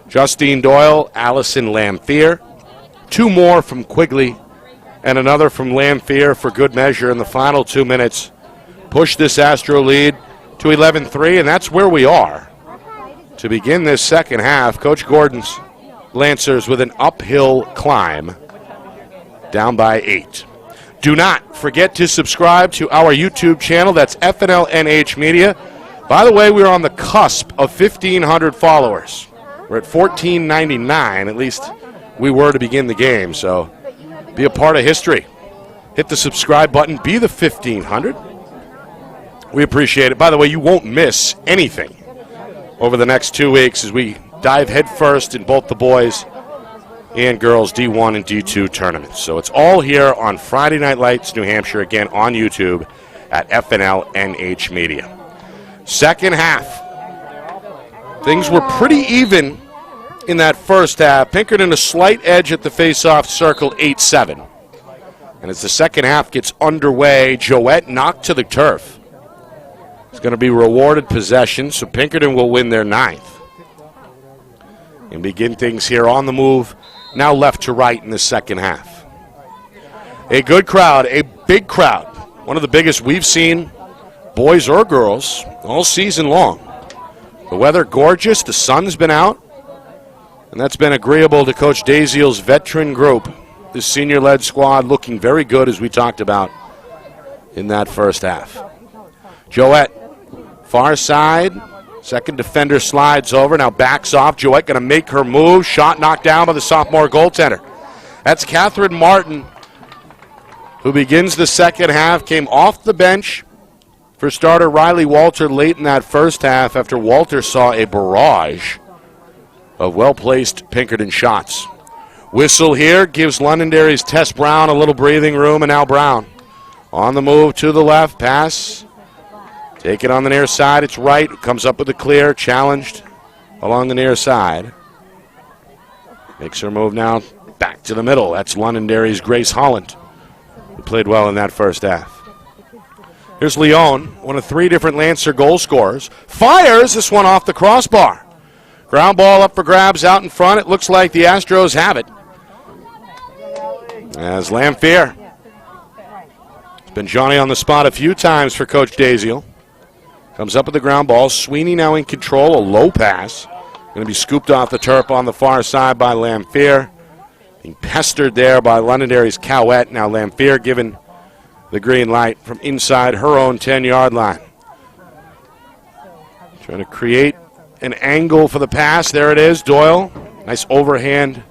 Justine Doyle, Allison Lamphere, 2 more from Quigley and another from Lamphere for good measure in the final 2 minutes. Push this Astro lead to 11-3, and that's where we are to begin this second half. Coach Gordon's Lancers with an uphill climb, down by 8. Do not forget to subscribe to our YouTube channel. That's FNL Media. By the way, we're on the cusp of 1,500 followers. We're at 1,499, at least we were to begin the game, so be a part of history. Hit the subscribe button, be the 1,500. We appreciate it. By the way, you won't miss anything over the next 2 weeks as we dive headfirst in both the boys and girls D1 and D2 tournaments. So it's all here on Friday Night Lights, New Hampshire, again on YouTube at FNL NH Media. Second half. Things were pretty even in that first half. Pinkerton a slight edge at the face-off circle, 8-7. And as the second half gets underway, Joette knocked to the turf. It's going to be rewarded possession, so Pinkerton will win their 9th. And begin things here on the move, now left to right in the second half. A good crowd, a big crowd. One of the biggest we've seen, boys or girls, all season long. The weather gorgeous, the sun's been out, and that's been agreeable to Coach Daziel's veteran group. This senior-led squad looking very good, as we talked about in that first half. Joette, far side. Second defender slides over, now backs off. Joette going to make her move. Shot knocked down by the sophomore goaltender. That's Catherine Martin, who begins the second half. Came off the bench for starter Riley Walter late in that first half after Walter saw a barrage of well-placed Pinkerton shots. Whistle here gives Londonderry's Tess Brown a little breathing room, and now Brown on the move to the left. Pass. Take it on the near side. It's right. Comes up with a clear. Challenged along the near side. Makes her move now back to the middle. That's Londonderry's Grace Holland, who played well in that first half. Here's Leon, one of 3 different Lancer goal scorers. Fires this one off the crossbar. Ground ball up for grabs out in front. It looks like the Astros have it. As Lamphere. It's been Johnny on the spot a few times for Coach Daziel. Comes up with the ground ball. Sweeney now in control. A low pass. Going to be scooped off the turf on the far side by Lamphere. Being pestered there by Londonderry's Cowette. Now Lamphere given the green light from inside her own 10-yard line. Trying to create an angle for the pass. There it is. Doyle. Nice overhand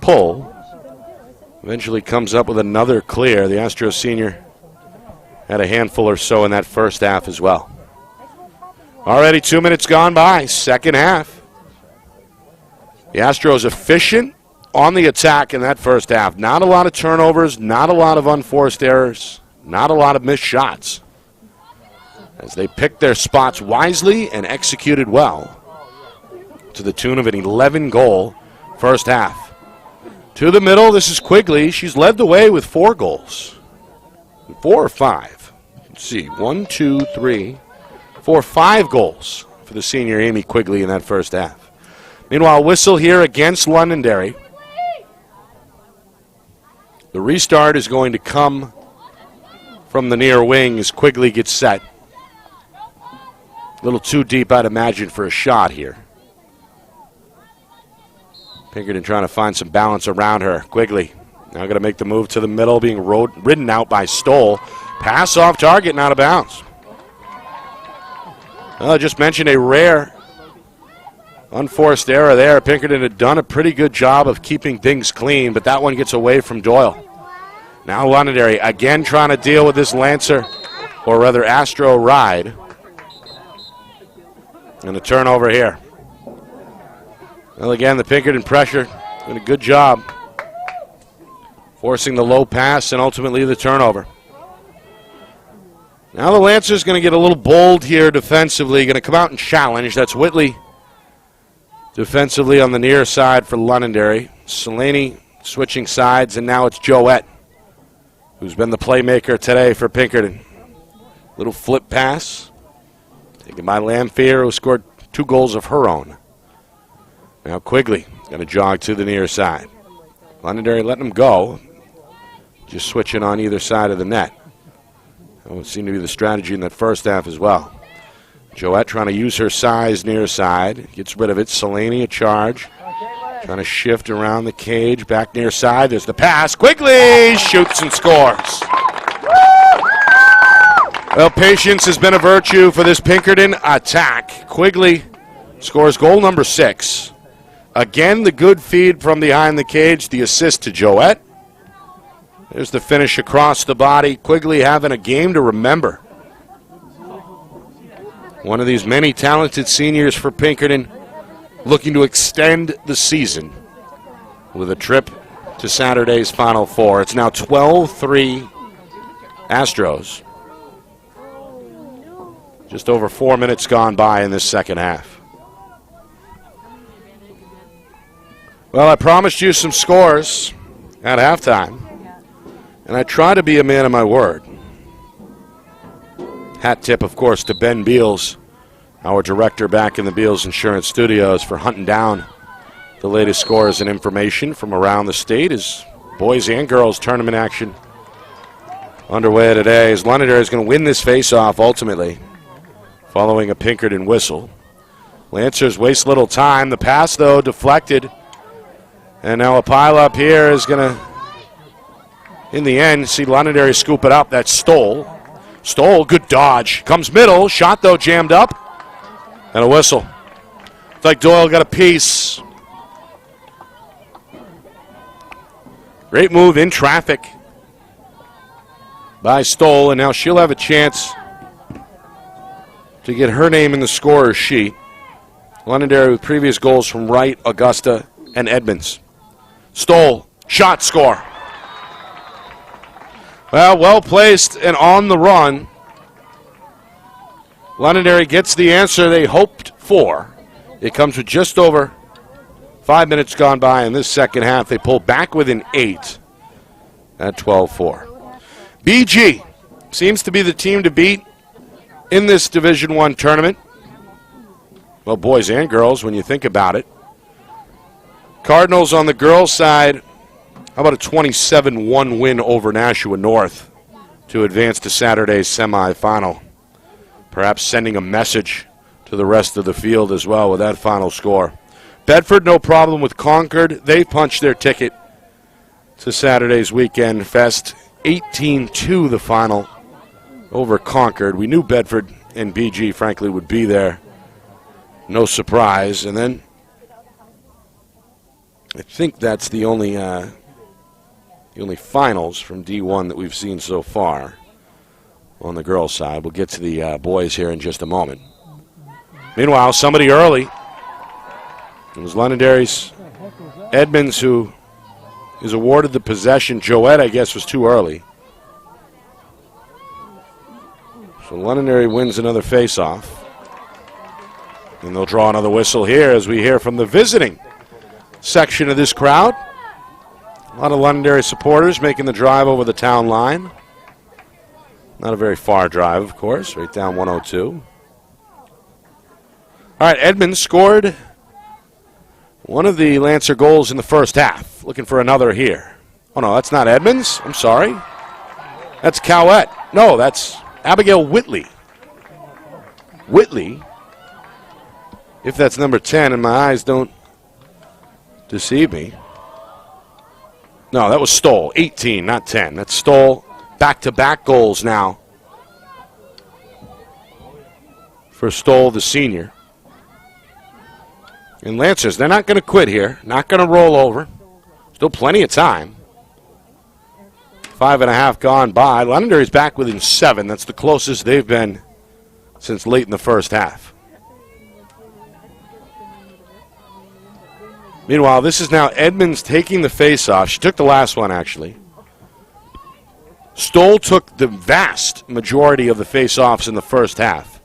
pull. Eventually comes up with another clear. The Astros senior had a handful or so in that first half as well. Already 2 minutes gone by, second half. The Astros efficient on the attack in that first half. Not a lot of turnovers, not a lot of unforced errors, not a lot of missed shots, as they picked their spots wisely and executed well to the tune of an 11-goal first half. To the middle, this is Quigley. She's led the way with 4 goals. 4 or 5? Let's see, 1, 2, 3, 4, 5 goals for the senior Amy Quigley in that first half. Meanwhile, whistle here against Londonderry. The restart is going to come from the near wing as Quigley gets set. A little too deep, I'd imagine, for a shot here. Pinkerton trying to find some balance around her. Quigley now going to make the move to the middle, being ridden out by Stoll. Pass off target, not out of bounds. Well, I just mentioned a rare unforced error there. Pinkerton had done a pretty good job of keeping things clean, but that one gets away from Doyle. Now Londonderry again trying to deal with this Lancer, or rather Astro ride. And the turnover here. Well, again, the Pinkerton pressure doing a good job forcing the low pass and ultimately the turnover. Now the Lancers going to get a little bold here defensively. Going to come out and challenge. That's Whitley defensively on the near side for Londonderry. Selene switching sides, and now it's Joette, who's been the playmaker today for Pinkerton. Little flip pass taken by Lamphere, who scored 2 goals of her own. Now Quigley going to jog to the near side. Londonderry letting him go. just switching on either side of the net. That would seem to be the strategy in that first half as well. Joette trying to use her size near side. Gets rid of it. Selaney a charge. Trying to shift around the cage. Back near side. There's the pass. Quigley shoots and scores. Well, patience has been a virtue for this Pinkerton attack. Quigley scores goal number 6. Again, the good feed from behind the cage. The assist to Joette. There's the finish across the body. Quigley having a game to remember. One of these many talented seniors for Pinkerton looking to extend the season with a trip to Saturday's Final Four. It's now 12-3 Astros. Just over 4 minutes gone by in this second half. Well, I promised you some scores at halftime. And I try to be a man of my word. Hat tip, of course, to Ben Beals, our director back in the Beals Insurance Studios, for hunting down the latest scores and information from around the state as boys and girls tournament action underway today. As Londonderry is going to win this face-off ultimately, following a Pinkerton whistle. Lancers waste little time. The pass, though, deflected. And now a pile-up here is going to, in the end, see Londonderry scoop it up. That's Stoll. Stoll, good dodge. Comes middle. Shot, though, jammed up. And a whistle. It's like Doyle got a piece. Great move in traffic by Stoll. And now she'll have a chance to get her name in the scorer's sheet. Londonderry with previous goals from Wright, Augusta, and Edmonds. Stoll, shot, score. Well placed and on the run. Londonderry gets the answer they hoped for. It comes with just over 5 minutes gone by in this second half. They pull back within 8 at 12-4. BG seems to be the team to beat in this Division I tournament. Well, boys and girls, when you think about it. Cardinals on the girls' side, how about a 27-1 win over Nashua North to advance to Saturday's semifinal? Perhaps sending a message to the rest of the field as well with that final score. Bedford, no problem with Concord. They punched their ticket to Saturday's weekend fest. 18-2 the final over Concord. We knew Bedford and BG, frankly, would be there. No surprise. And then I think that's the only finals from D1 that we've seen so far on the girls' side. We'll get to the boys here in just a moment. Meanwhile, somebody early. It was Londonderry's Edmonds who is awarded the possession. Joette, I guess, was too early. So Londonderry wins another face-off. And they'll draw another whistle here as we hear from the visiting section of this crowd. A lot of Londonderry supporters making the drive over the town line. Not a very far drive, of course, right down 102. All right, Edmonds scored one of the Lancer goals in the first half. Looking for another here. Oh, no, that's not Edmonds. I'm sorry. That's Cowett. No, that's Abigail Whitley. Whitley, if that's number 10, and my eyes don't deceive me. No, that was Stoll. 18, not 10. That's Stoll. Back-to-back goals now for Stoll, the senior. And Lancers, they're not going to quit here. Not going to roll over. Still plenty of time. 5.5 gone by. Londonderry's back within 7. That's the closest they've been since late in the first half. Meanwhile, this is now Edmonds taking the face-off. She took the last one, actually. Stoll took the vast majority of the face-offs in the first half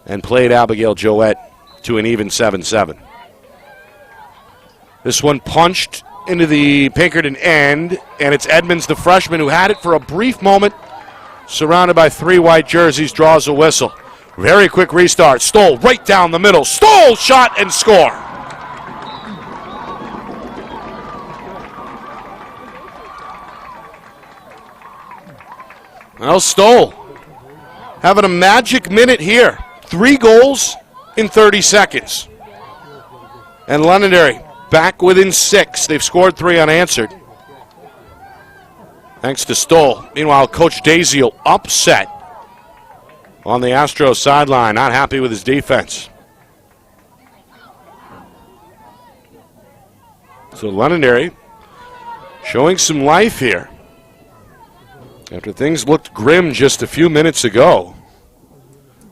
and played Abigail Joette to an even 7-7. This one punched into the Pinkerton end, and it's Edmonds, the freshman, who had it for a brief moment, surrounded by 3 white jerseys, draws a whistle. Very quick restart. Stoll right down the middle. Stoll shot and score. Well, Stoll having a magic minute here. 3 goals in 30 seconds. And Londonderry back within 6. They've scored 3 unanswered. Thanks to Stoll. Meanwhile, Coach Daziel upset on the Astros sideline. Not happy with his defense. So Londonderry showing some life here. After things looked grim just a few minutes ago.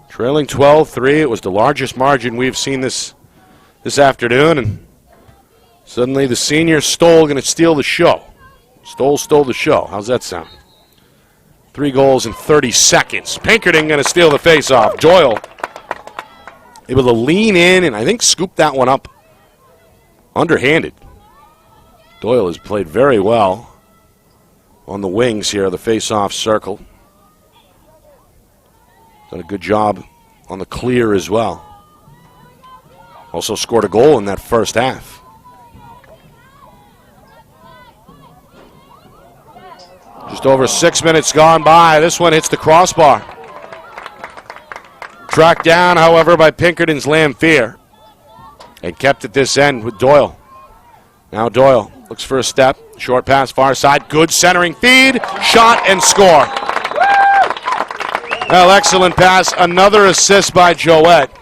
Trailing 12-3. It was the largest margin we've seen this afternoon. And suddenly the senior Stoll going to steal the show. Stoll stole the show. How's that sound? 3 goals in 30 seconds. Pinkerton going to steal the faceoff. Doyle able to lean in and I think scoop that one up underhanded. Doyle has played very well on the wings here of the faceoff circle. Done a good job on the clear as well. Also scored a goal in that first half. Just over 6 minutes gone by. This one hits the crossbar. Tracked down, however, by Pinkerton's Lamphere. And kept at this end with Doyle. Now Doyle looks for a step. Short pass, far side. Good centering feed. Shot and score. Well, excellent pass. Another assist by Joette,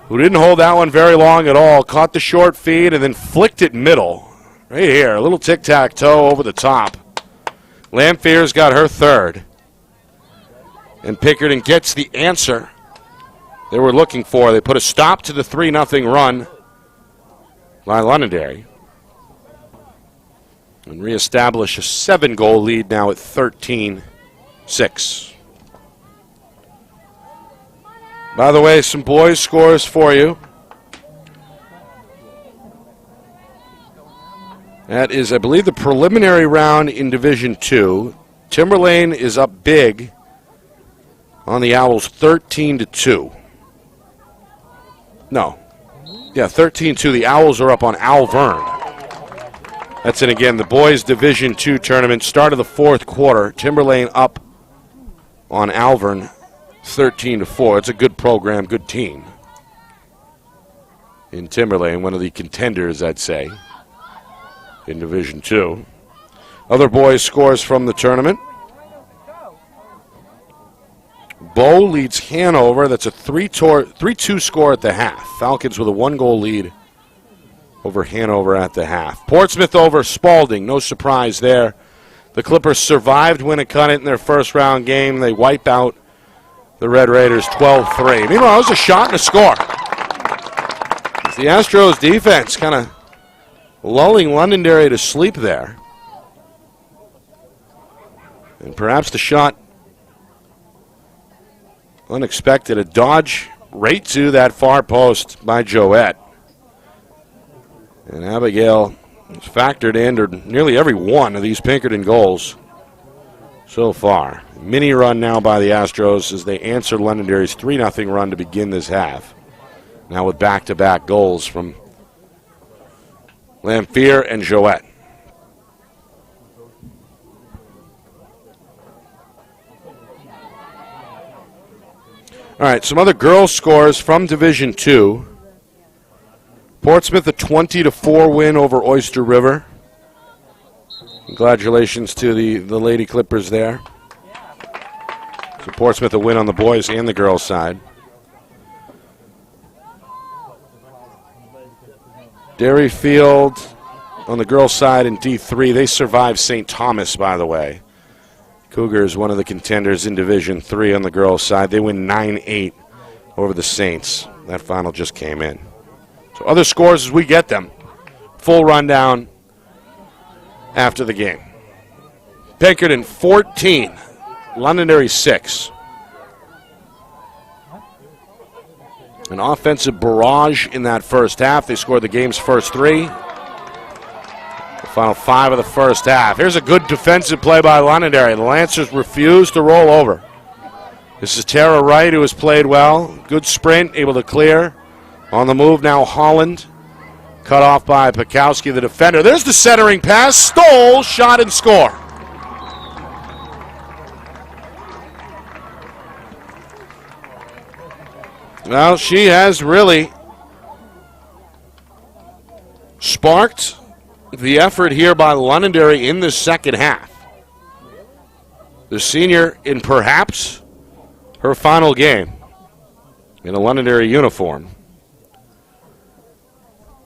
who didn't hold that one very long at all. Caught the short feed and then flicked it middle. Right here. A little tic-tac-toe over the top. Lamphere's got her third. And Pinkerton gets the answer they were looking for. They put a stop to the 3-0 run by Londonderry. And reestablish a 7-goal lead now at 13-6. By the way, some boys' scores for you. That is, I believe, the preliminary round in Division 2. Timberlane is up big on the Owls 13-2. No. Yeah, 13-2. The Owls are up on Alvern. That's it again. The boys' Division 2 tournament, start of the 4th quarter. Timberlane up on Alvern 13-4. It's a good program, good team. In Timberlane, one of the contenders, I'd say, in Division 2. Other boys' scores from the tournament. Bow leads Hanover. That's a 3-2 score at the half. Falcons with a 1-goal lead over Hanover at the half. Portsmouth over Spalding. No surprise there. The Clippers survived Winnicott in their first round game. They wipe out the Red Raiders 12-3. Meanwhile, it was a shot and a score. It's the Astros defense kind of lulling Londonderry to sleep there. And perhaps the shot unexpected. A dodge right to that far post by Joette. And Abigail has factored into nearly every one of these Pinkerton goals so far. Mini run now by the Astros as they answer Londonderry's 3-0 run to begin this half. Now with back-to-back goals from Lamphere and Joette. All right, some other girls' scores from Division 2. Portsmouth a 20-4 win over Oyster River. Congratulations to the Lady Clippers there. So Portsmouth a win on the boys and the girls' side. Derryfield on the girls' side in D3. They survived St. Thomas, by the way. Cougars, one of the contenders in Division 3 on the girls' side. They win 9-8 over the Saints. That final just came in. So other scores as we get them. Full rundown after the game. Pinkerton 14, Londonderry 6. An offensive barrage in that first half. They scored the game's first 3. The final 5 of the first half. Here's a good defensive play by Londonderry. The Lancers refuse to roll over. This is Tara Wright, who has played well. Good sprint, able to clear. On the move now, Holland. Cut off by Pekowski, the defender. There's the centering pass. Stoll, shot and score. Well, she has really sparked the effort here by Londonderry in the second half. The senior in perhaps her final game in a Londonderry uniform,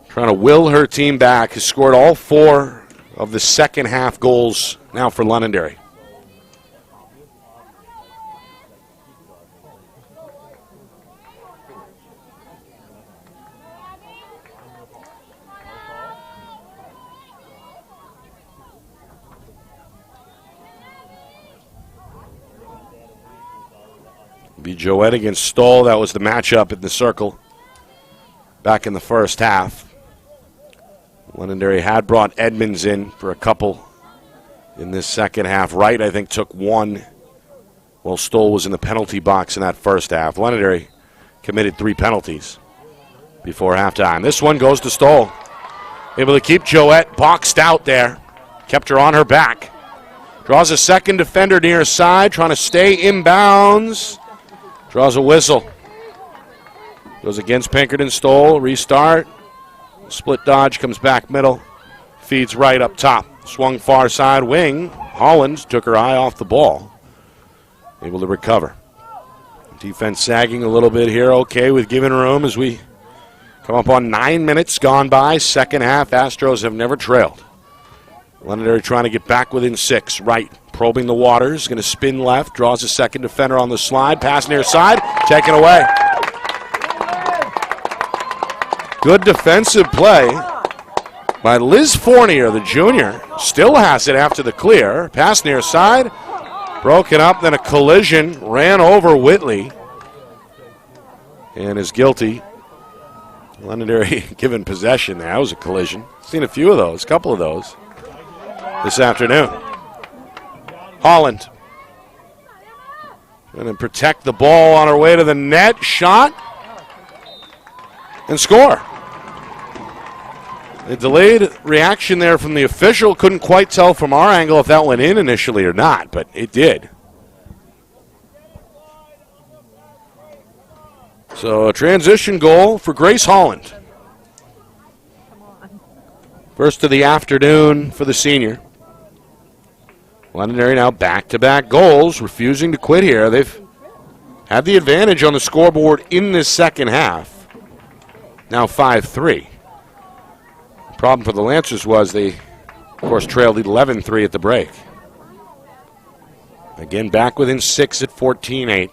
trying to will her team back, has scored all 4 of the second half goals now for Londonderry. Be Joette against Stoll. That was the matchup in the circle back in the first half. Londonderry had brought Edmonds in for a couple in this second half. Wright, I think, took 1 while Stoll was in the penalty box in that first half. Londonderry committed 3 penalties before halftime. This one goes to Stoll. Able to keep Joette boxed out there. Kept her on her back. Draws a second defender near side, trying to stay inbounds. Draws a whistle. Goes against Pinkerton. Stoll. Restart. Split dodge. Comes back middle. Feeds right up top. Swung far side wing. Holland took her eye off the ball. Able to recover. Defense sagging a little bit here. Okay with giving room as we come up on 9 minutes gone by. Second half. Astros have never trailed. Londonderry trying to get back within 6. Right. Probing the waters, going to spin left, draws a second defender on the slide, pass near side, taken away. Good defensive play by Liz Fournier, the junior. Still has it after the clear. Pass near side, broken up, then a collision, ran over Whitley, and is guilty. Londonderry given possession there. That was a collision. Seen a few of those, a couple of those this afternoon. Holland going to protect the ball on her way to the net. Shot and score. A delayed reaction there from the official. Couldn't quite tell from our angle if that went in initially or not, but it did. So a transition goal for Grace Holland. First of the afternoon for the senior. Londonderry now back-to-back goals, refusing to quit here. They've had the advantage on the scoreboard in this second half. Now 5-3. The problem for the Lancers was they, of course, trailed 11-3 at the break. Again, back within 6 at 14-8.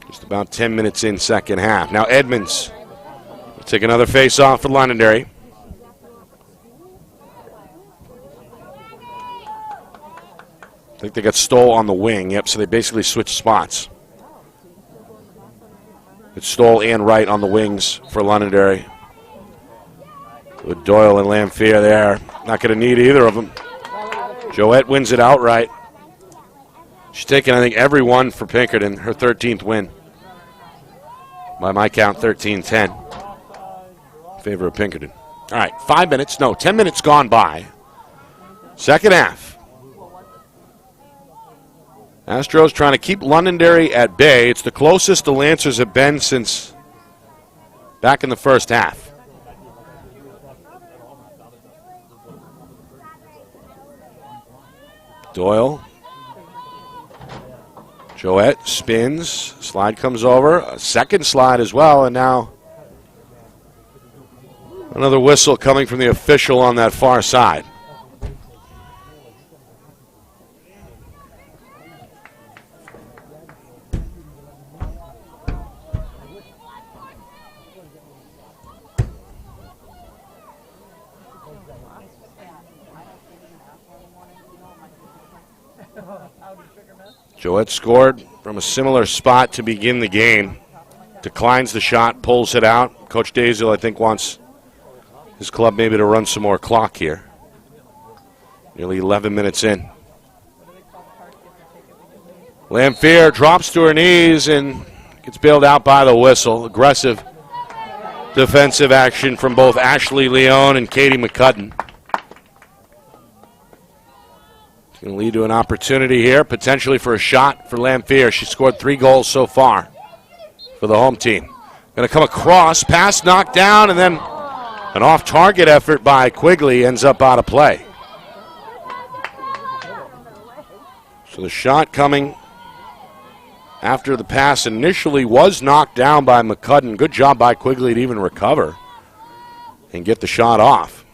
Just about 10 minutes in second half. Now Edmonds will take another face-off for Londonderry. I think they got Stoll on the wing. Yep, so they basically switched spots. It's Stoll and Wright on the wings for Londonderry. With Doyle and Lamphere there. Not going to need either of them. Joette wins it outright. She's taken, I think, every one for Pinkerton. Her 13th win. By my count, 13-10. In favor of Pinkerton. All right, 10 minutes gone by. Second half. Astros trying to keep Londonderry at bay. It's the closest the Lancers have been since back in the first half. Doyle. Joette spins. Slide comes over. A second slide as well, and now another whistle coming from the official on that far side. Joette scored from a similar spot to begin the game. Declines the shot, pulls it out. Coach Dazel, I think, wants his club maybe to run some more clock here. Nearly 11 minutes in. Lamphere drops to her knees and gets bailed out by the whistle. Aggressive defensive action from both Ashley Leone and Katie McCudden. Going to lead to an opportunity here, potentially for a shot for Lamphere. She scored 3 goals so far for the home team. Going to come across, pass knocked down, and then an off-target effort by Quigley ends up out of play. So the shot coming after the pass initially was knocked down by McCudden. Good job by Quigley to even recover and get the shot off.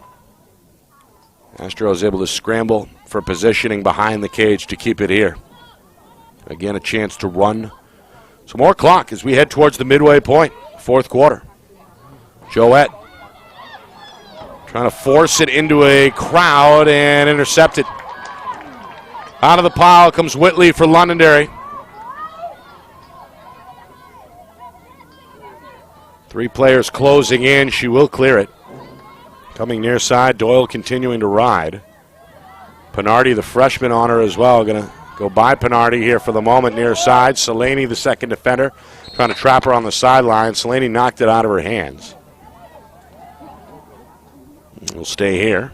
Astros able to scramble for positioning behind the cage to keep it here. Again, a chance to run some more clock as we head towards the midway point, 4th quarter. Joette trying to force it into a crowd and intercepted. Out of the pile comes Whitley for Londonderry. 3 players closing in. She will clear it. Coming near side, Doyle continuing to ride. Pinardi, the freshman, on her as well. Going to go by Pinardi here for the moment near side. Selaney, the second defender, trying to trap her on the sideline. Selaney knocked it out of her hands. We'll stay here.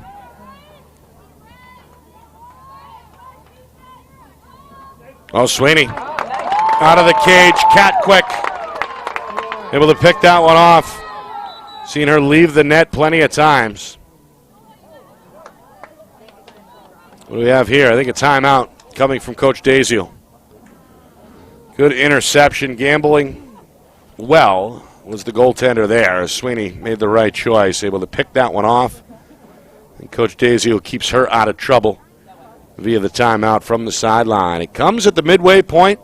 Oh, Sweeney out of the cage, cat quick. Able to pick that one off. Seen her leave the net plenty of times. What do we have here? I think a timeout coming from Coach Daziel. Good interception, gambling well was the goaltender there. Sweeney made the right choice, able to pick that one off. And Coach Daziel keeps her out of trouble via the timeout from the sideline. It comes at the midway point,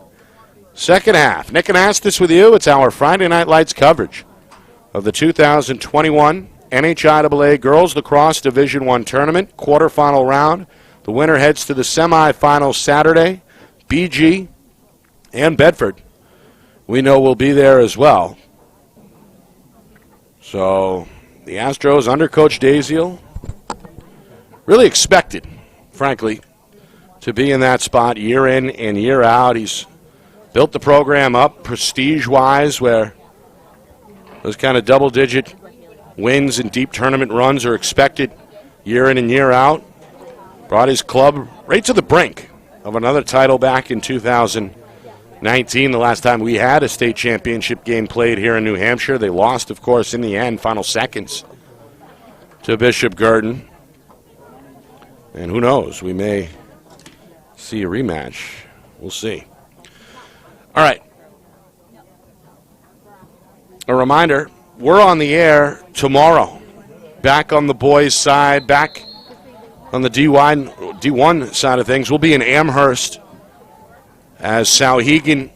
second half. Nick and Astis with you. It's our Friday Night Lights coverage of the 2021 NHIAA Girls Lacrosse Division I Tournament quarterfinal round. The winner heads to the semifinals Saturday. BG and Bedford, we know, will be there as well. So the Astros under Coach Daziel really expected, frankly, to be in that spot year in and year out. He's built the program up prestige-wise, where those kind of double-digit wins and deep tournament runs are expected year in and year out. Brought his club right to the brink of another title back in 2019, the last time we had a state championship game played here in New Hampshire. They lost, of course, in the end, final seconds to Bishop Gurdon. And who knows, we may see a rematch. We'll see. All right. A reminder, we're on the air tomorrow. Back on the boys' side, back on the D1 side of things. We'll be in Amherst as Sauhegan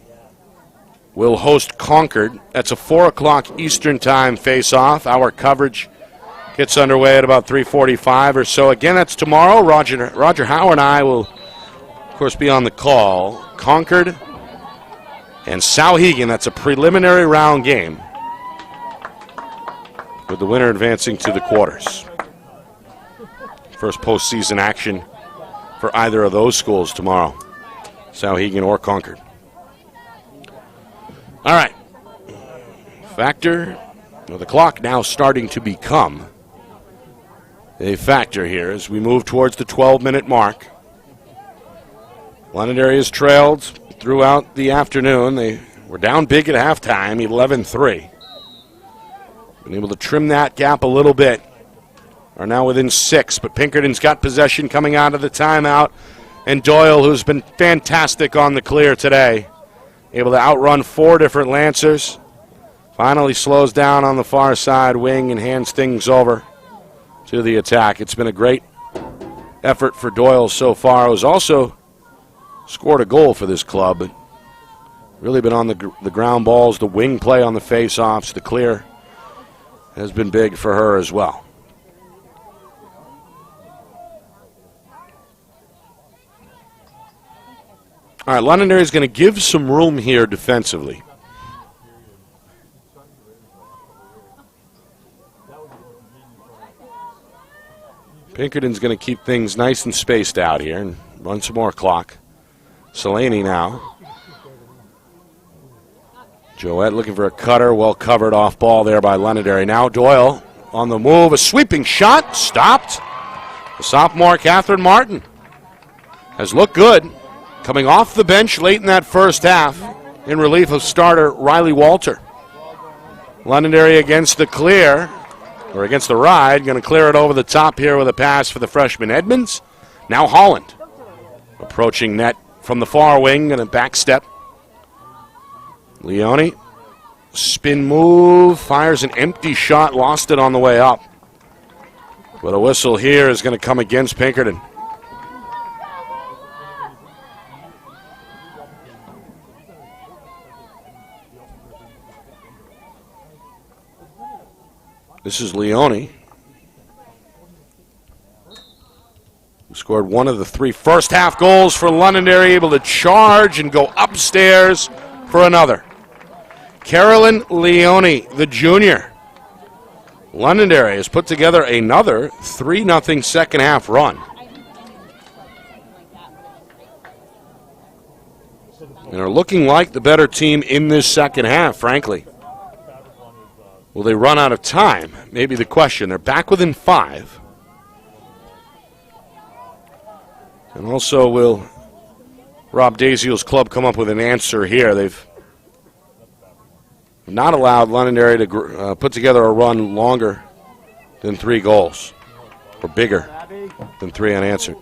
will host Concord. That's a 4 o'clock Eastern time face-off. Our coverage gets underway at about 3:45 or so. Again, that's tomorrow. Roger Howe and I will, of course, be on the call. Concord and Sauhegan, that's a preliminary round game, with the winner advancing to the quarters. First postseason action for either of those schools tomorrow, Sauhegan or Concord. All right. Factor, well, the clock now starting to become a factor here as we move towards the 12-minute mark. Londonderry has trailed throughout the afternoon. They were down big at halftime, 11-3. Been able to trim that gap a little bit. Are now within 6, but Pinkerton's got possession coming out of the timeout. And Doyle, who's been fantastic on the clear today, able to outrun 4 different Lancers. Finally slows down on the far side wing and hands things over to the attack. It's been a great effort for Doyle so far, who's also scored a goal for this club, but really been on the ground balls, the wing play on the face-offs, the clear has been big for her as well. All right, Londonderry is going to give some room here defensively. Pinkerton's going to keep things nice and spaced out here and run some more clock. Selaney now. Joette looking for a cutter, well covered off ball there by Londonderry. Now Doyle on the move, a sweeping shot, stopped. The sophomore Catherine Martin has looked good, coming off the bench late in that first half in relief of starter Riley Walter. Londonderry against the clear, or against the ride, going to clear it over the top here with a pass for the freshman Edmonds. Now Holland approaching net from the far wing and a back step. Leone, spin move, fires an empty shot, lost it on the way up. But a whistle here is going to come against Pinkerton. This is Leone, who scored one of the 3 first half goals for Londonderry, able to charge and go upstairs for another. Carolyn Leone, the junior. Londonderry has put together another 3-0 second half run. And are looking like the better team in this second half, frankly. Will they run out of time? Maybe the question. They're back within 5. And also, will Rob Daziel's club come up with an answer here? They've not allowed Londonderry to put together a run longer than 3 goals, or bigger than 3 unanswered.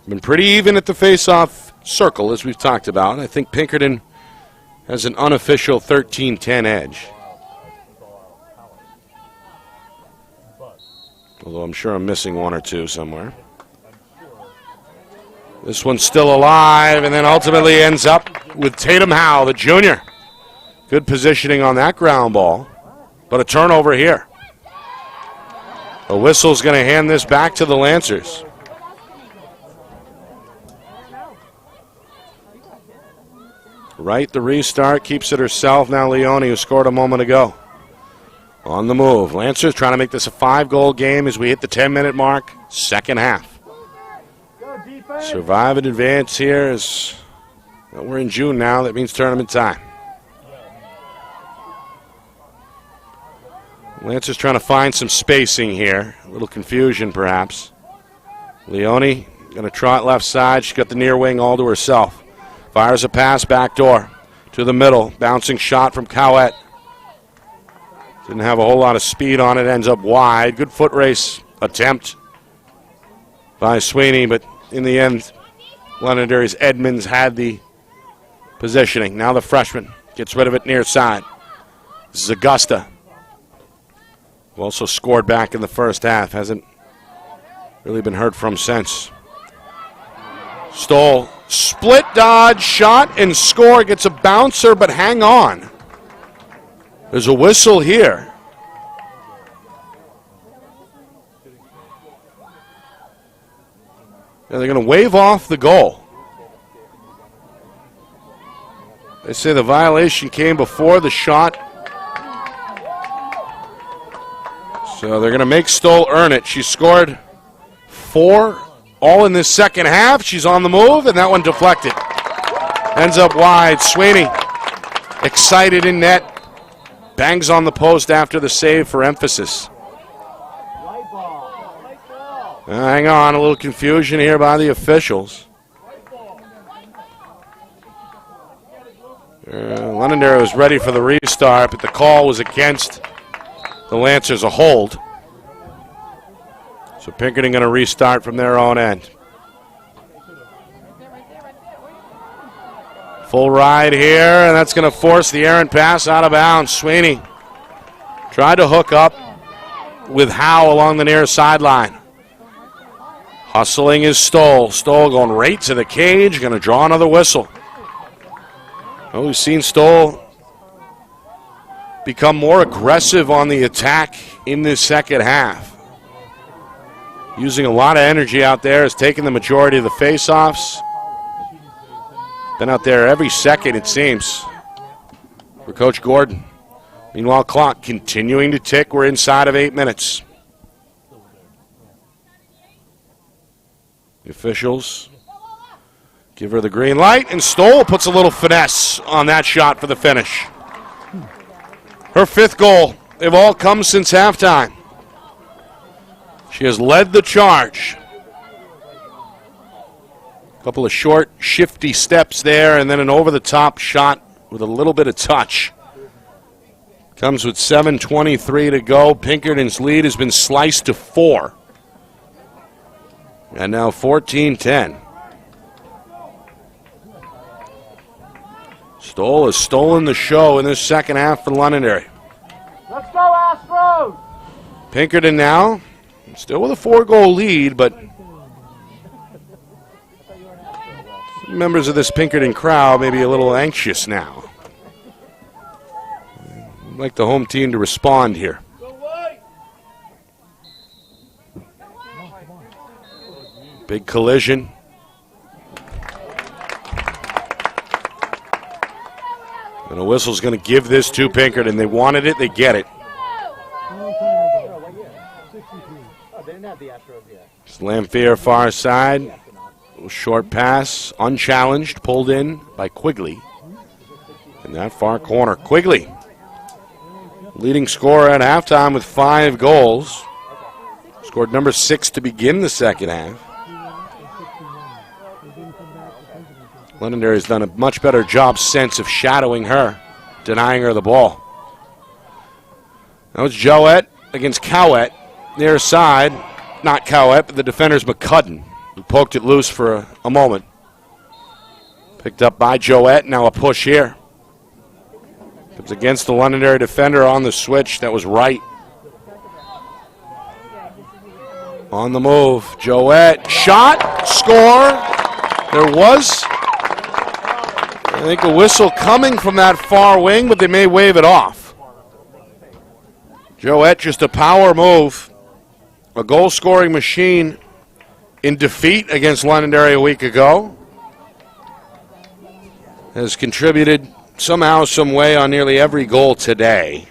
Been pretty even at the face-off circle, as we've talked about. I think Pinkerton has an unofficial 13-10 edge. Although I'm sure I'm missing 1 or 2 somewhere. This one's still alive and then ultimately ends up with Tatum Howe, the junior. Good positioning on that ground ball, but a turnover here. A whistle's going to hand this back to the Lancers. Right, the restart, keeps it herself. Now Leone, who scored a moment ago. On the move. Lancers trying to make this a 5-goal game as we hit the 10-minute mark, second half. Survive and advance here is, well, we're in June now. That means tournament time. Lancers trying to find some spacing here. A little confusion, perhaps. Leone going to trot left side. She's got the near wing all to herself. Fires a pass back door to the middle. Bouncing shot from Cowett. Didn't have a whole lot of speed on it. Ends up wide. Good foot race attempt by Sweeney, but in the end, Londonderry's Edmonds had the positioning. Now the freshman gets rid of it near side. This is Augusta, who also scored back in the first half. Hasn't really been heard from since. Stoll, split dodge, shot and score. Gets a bouncer, but hang on. There's a whistle here. And they're going to wave off the goal. They say the violation came before the shot. So they're going to make Stoll earn it. She scored 4, all in this second half. She's on the move, and that one deflected. Ends up wide. Sweeney, excited in net. Bangs on the post after the save for emphasis. Hang on, a little confusion here by the officials. Londonderry was ready for the restart, but the call was against the Lancers, a hold. So Pinkerton going to restart from their own end. Full ride here, and that's going to force the errant pass out of bounds. Sweeney tried to hook up with Howe along the near sideline. Hustling is Stoll. Stoll going right to the cage, going to draw another whistle. Well, we've seen Stoll become more aggressive on the attack in this second half. Using a lot of energy out there, has taken the majority of the faceoffs. Been out there every second, it seems, for Coach Gordon. Meanwhile, clock continuing to tick. We're inside of 8 minutes. The officials give her the green light, and Stoll puts a little finesse on that shot for the finish. Her 5th goal. They've all come since halftime. She has led the charge. Couple of short, shifty steps there, and then an over-the-top shot with a little bit of touch. Comes with 7:23 to go. Pinkerton's lead has been sliced to 4. And now 14-10. Stoll has stolen the show in this second half for Londonderry. Let's go, Astros! Pinkerton now, still with a 4-goal lead, but members of this Pinkerton crowd may be a little anxious now. I'd like the home team to respond here. Big collision. And a whistle's going to give this to Pinkerton. They wanted it, they get it. Lamphere far side. Short pass, unchallenged, pulled in by Quigley. In that far corner, Quigley, leading scorer at halftime with 5 goals. Scored number 6 to begin the second half. Londonderry has done a much better job since of shadowing her, denying her the ball. Now it's Jouett against Cowett. Near side, not Cowett, but the defender's McCudden, who poked it loose for a moment. Picked up by Jouett, now a push here. Comes against the Londonderry defender on the switch. That was right. On the move, Jouett, shot, score. There was, I think, a whistle coming from that far wing, but they may wave it off. Jouett, just a power move. A goal-scoring machine in defeat against Londonderry a week ago. Has contributed somehow, some way on nearly every goal today.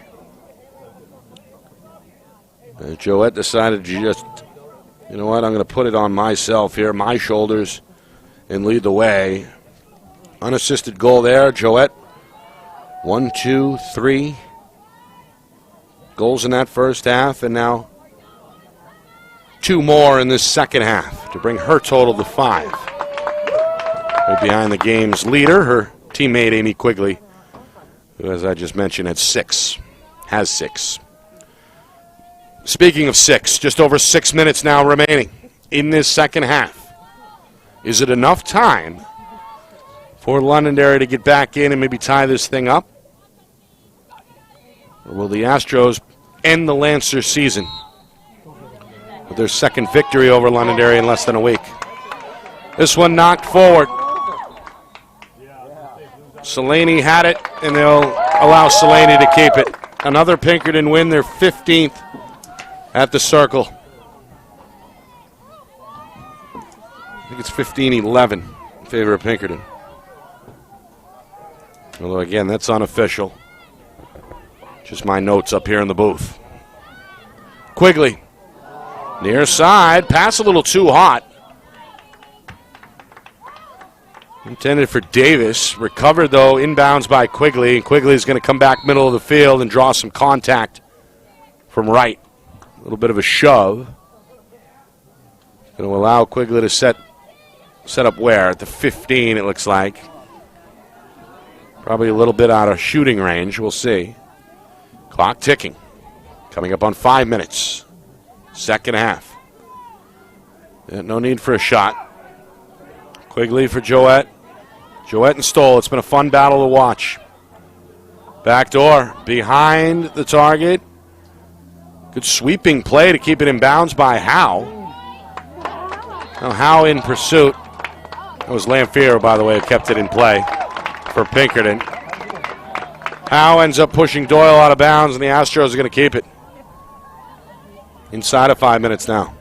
Jouett decided to just, you know what, I'm going to put it on myself here, my shoulders, and lead the way. Unassisted goal there, Jouett. 1, 2, 3 goals in that first half, and now 2 more in this second half to bring her total to 5. Right behind the game's leader, her teammate Amy Quigley, who, as I just mentioned, has 6. Speaking of 6, just over 6 minutes now remaining in this second half. Is it enough time for Londonderry to get back in and maybe tie this thing up? Or will the Astros end the Lancer season with their second victory over Londonderry in less than a week? This one knocked forward. Selaney had it, and they'll allow Selaney to keep it. Another Pinkerton win, their 15th at the Circle. I think it's 15-11 in favor of Pinkerton. Although, again, that's unofficial. Just my notes up here in the booth. Quigley, near side, pass a little too hot. Intended for Davis. Recovered, though, inbounds by Quigley. And Quigley's going to come back middle of the field and draw some contact from right. A little bit of a shove. Going to allow Quigley to set up where? At the 15, it looks like. Probably a little bit out of shooting range. We'll see. Clock ticking. Coming up on 5 minutes. Second half. No need for a shot. Quigley for Jouett. Jouett and Stoll. It's been a fun battle to watch. Backdoor behind the target. Good sweeping play to keep it in bounds by Howe. Now Howe in pursuit. That was Lamphere, by the way, who kept it in play for Pinkerton. Howe ends up pushing Doyle out of bounds, and the Astros are going to keep it. Inside of 5 minutes now.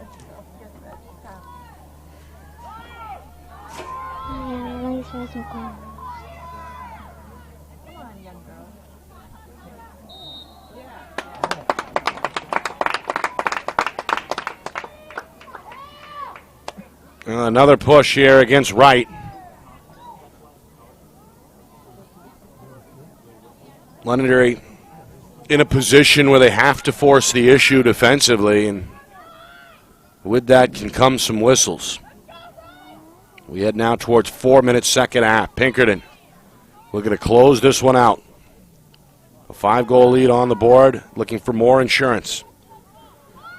Another push here against Wright. Londonderry in a position where they have to force the issue defensively, and with that can come some whistles. We head now towards 4 minutes second half. Pinkerton looking to close this one out. A 5-goal lead on the board, looking for more insurance.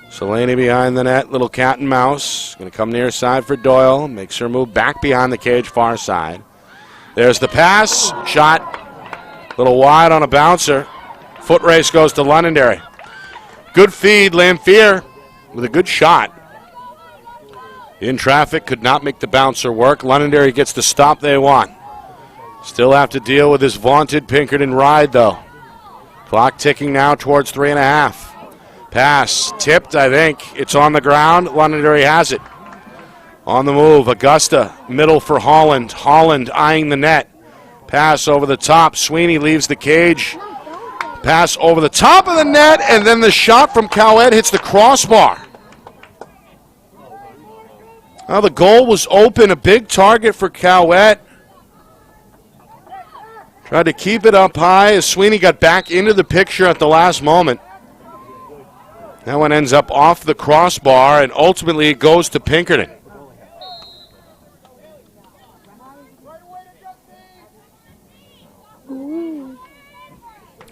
Selaney behind the net, little cat and mouse. Going to come near side for Doyle. Makes her move back behind the cage, far side. There's the pass. Shot a little wide on a bouncer. Foot race goes to Londonderry. Good feed, Lamphere with a good shot. In traffic, could not make the bouncer work. Londonderry gets the stop they want. Still have to deal with this vaunted Pinkerton ride, though. Clock ticking now towards 3.5. Pass tipped, I think. It's on the ground. Londonderry has it. On the move, Augusta, middle for Holland. Holland eyeing the net. Pass over the top. Sweeney leaves the cage. Pass over the top of the net, and then the shot from Cowett hits the crossbar. Now the goal was open, a big target for Cowett. Tried to keep it up high as Sweeney got back into the picture at the last moment. That one ends up off the crossbar, and ultimately it goes to Pinkerton.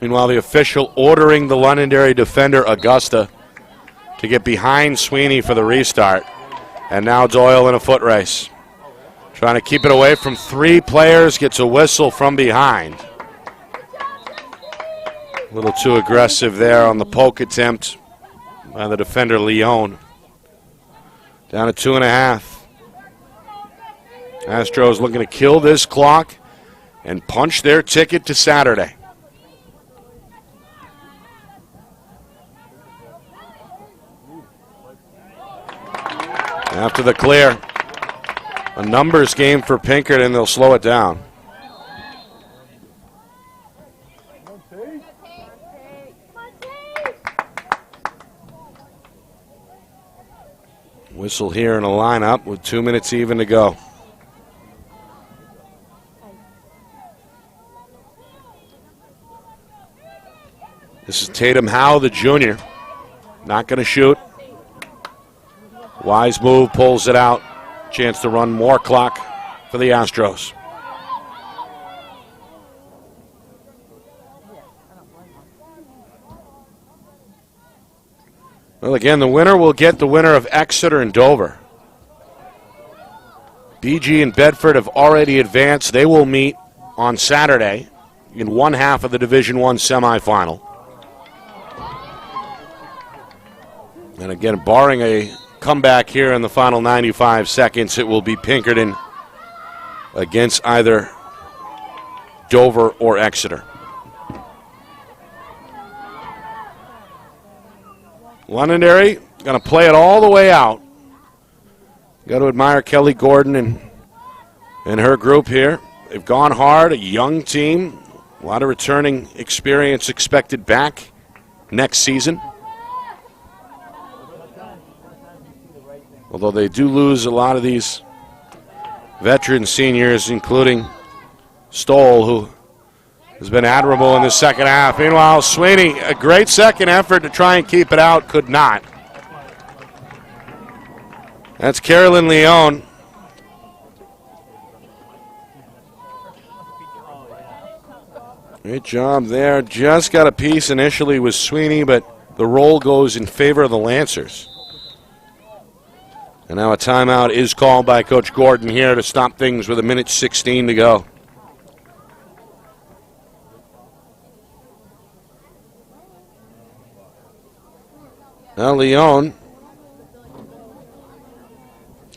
Meanwhile, the official ordering the Londonderry defender, Augusta, to get behind Sweeney for the restart. And now Doyle in a foot race. Trying to keep it away from 3 players, gets a whistle from behind. A little too aggressive there on the poke attempt by the defender, Leone. Down to 2.5. Astros looking to kill this clock and punch their ticket to Saturday. After the clear, a numbers game for Pinkerton, they'll slow it down. Whistle here in a lineup with 2 minutes even to go. This is Tatum Howe, the junior. Not going to shoot. Wise move, pulls it out. Chance to run more clock for the Astros. Well, again, the winner will get the winner of Exeter and Dover. BG and Bedford have already advanced. They will meet on Saturday in one half of the Division I semifinal. And again, barring a comeback here in the final 95 seconds, it will be Pinkerton against either Dover or Exeter. Londonderry going to play it all the way out. Got to admire Kelly Gordon and her group here. They've gone hard, a young team, a lot of returning experience expected back next season. Although they do lose a lot of these veteran seniors, including Stoll, who has been admirable in the second half. Meanwhile, Sweeney, a great second effort to try and keep it out, could not. That's Carolyn Leone. Great job there. Just got a piece initially with Sweeney, but the roll goes in favor of the Lancers. And now a timeout is called by Coach Gordon here to stop things with 1:16 to go. Now Leone,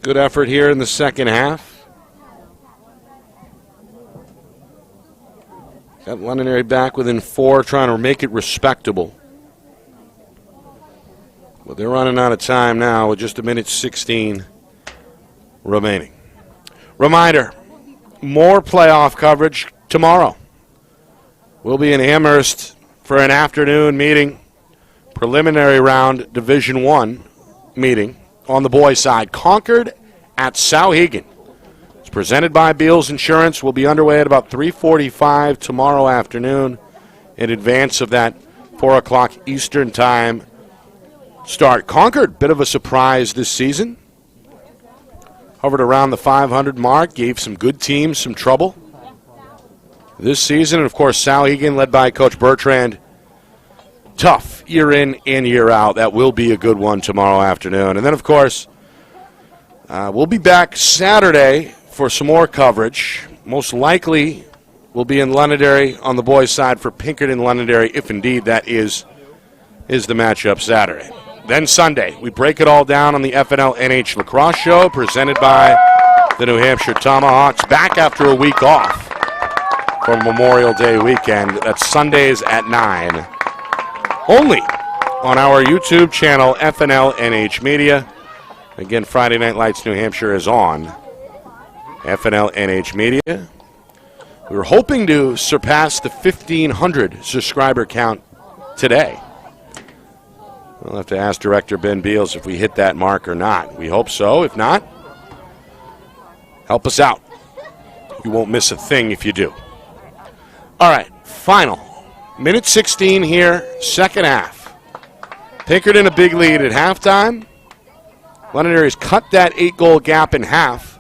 good effort here in the second half. Got Londonderry back within 4, trying to make it respectable. But they're running out of time now with just 1:16 remaining. Reminder, more playoff coverage tomorrow. We'll be in Amherst for an afternoon meeting, preliminary round Division I meeting on the boys' side. Concord at Souhegan. It's presented by Beals Insurance. We'll be underway at about 3:45 tomorrow afternoon in advance of that 4 o'clock Eastern time start. Concord, bit of a surprise this season. hovered around the 500 mark, gave some good teams some trouble this season. And, of course, Sal Egan, led by Coach Bertrand, tough year in and year out. That will be a good one tomorrow afternoon. And then, of course, we'll be back Saturday for some more coverage. Most likely we'll be in Londonderry on the boys' side for Pinkerton Londonderry, if indeed that is the matchup Saturday. Then Sunday, we break it all down on the FNL NH Lacrosse Show, presented by the New Hampshire Tomahawks, back after a week off for Memorial Day weekend. That's Sundays at 9. Only on our YouTube channel, FNL NH Media. Again, Friday Night Lights New Hampshire is on FNL NH Media. We were hoping to surpass the 1,500 subscriber count today. We'll have to ask Director Ben Beals if we hit that mark or not. We hope so. If not, help us out. You won't miss a thing if you do. All right, final. Minute 16 here, second half. Pinkerton a big lead at halftime. Londonderry's cut that 8-goal gap in half,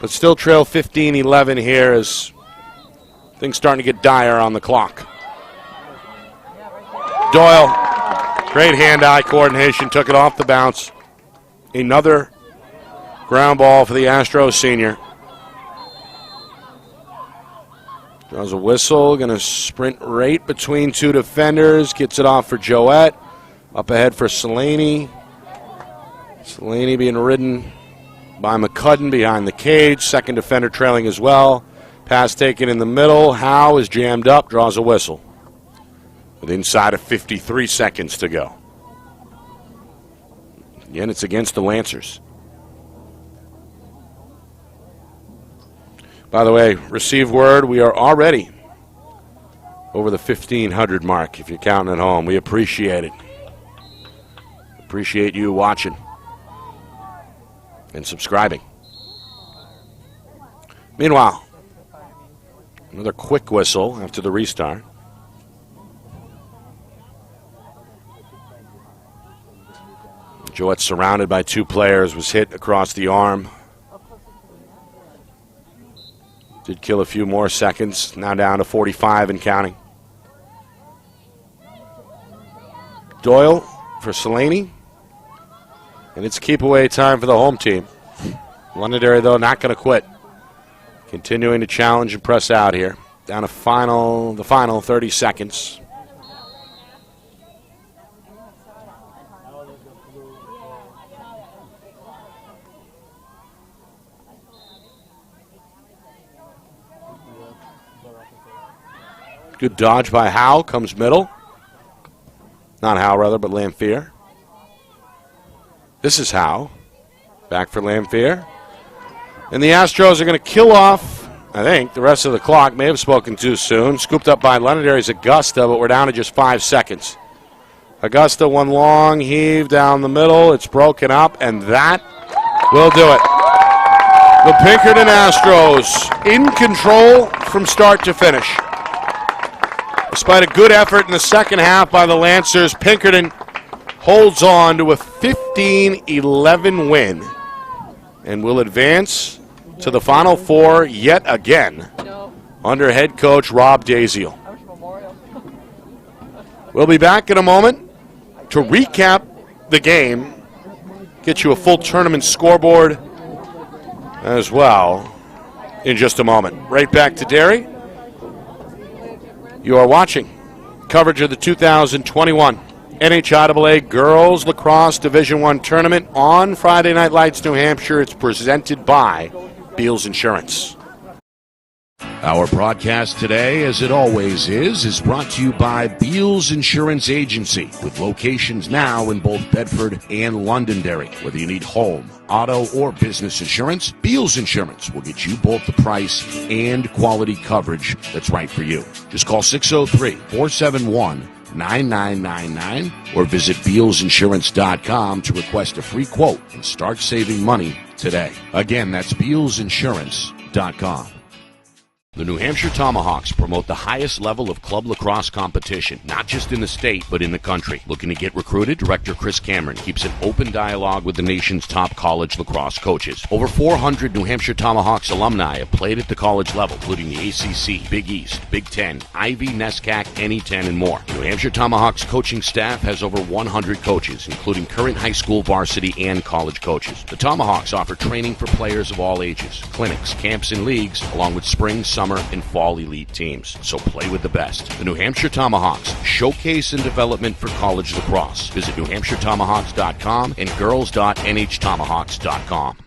but still trail 15-11 here as things starting to get dire on the clock. Doyle, great hand-eye coordination, took it off the bounce. Another ground ball for the Astros senior. Draws a whistle, going to sprint right between two defenders, gets it off for Joette. Up ahead for Selaney. Selaney being ridden by McCudden behind the cage. Second defender trailing as well. Pass taken in the middle. Howe is jammed up, draws a whistle. With inside of 53 seconds to go. Again, it's against the Lancers. By the way, received word, we are already over the 1,500 mark, if you're counting at home. We appreciate it. Appreciate you watching and subscribing. Meanwhile, another quick whistle after the restart. Joette, surrounded by two players, was hit across the arm. Did kill a few more seconds, now down to 45 and counting. Doyle for Selaney. And it's keep away time for the home team. Londonderry, though, not going to quit. Continuing to challenge and press out here. Down to the final 30 seconds. Good dodge by Howe, comes middle. Not Howe, rather, but Lamphere. This is Howe. Back for Lamphere. And the Astros are going to kill off, I think, the rest of the clock. May have spoken too soon. Scooped up by Londonderry's Augusta, but we're down to just 5 seconds. Augusta, one long heave down the middle. It's broken up, and that will do it. The Pinkerton Astros in control from start to finish. Despite a good effort in the second half by the Lancers, Pinkerton holds on to a 15-11 win and will advance to the Final Four yet again under head coach Rob Daziel. We'll be back in a moment to recap the game, get you a full tournament scoreboard as well in just a moment. Right back to Derry. You are watching coverage of the 2021 NHIAA Girls Lacrosse Division I Tournament on Friday Night Lights New Hampshire. It's presented by Beals Insurance. Our broadcast today, as it always is brought to you by Beals Insurance Agency, with locations now in both Bedford and Londonderry. Whether you need home, auto, or business insurance, Beals Insurance will get you both the price and quality coverage that's right for you. Just call 603-471-9999 or visit BealsInsurance.com to request a free quote and start saving money today. Again, that's BealsInsurance.com. The New Hampshire Tomahawks promote the highest level of club lacrosse competition, not just in the state, but in the country. Looking to get recruited? Director Chris Cameron keeps an open dialogue with the nation's top college lacrosse coaches. Over 400 New Hampshire Tomahawks alumni have played at the college level, including the ACC, Big East, Big Ten, Ivy, NESCAC, NE10, and more. The New Hampshire Tomahawks coaching staff has over 100 coaches, including current high school varsity and college coaches. The Tomahawks offer training for players of all ages, clinics, camps, and leagues, along with spring, summer, and fall elite teams. So play with the best. The New Hampshire Tomahawks, showcase and development for college lacrosse. Visit NewHampshireTomahawks.com and girls.nhtomahawks.com.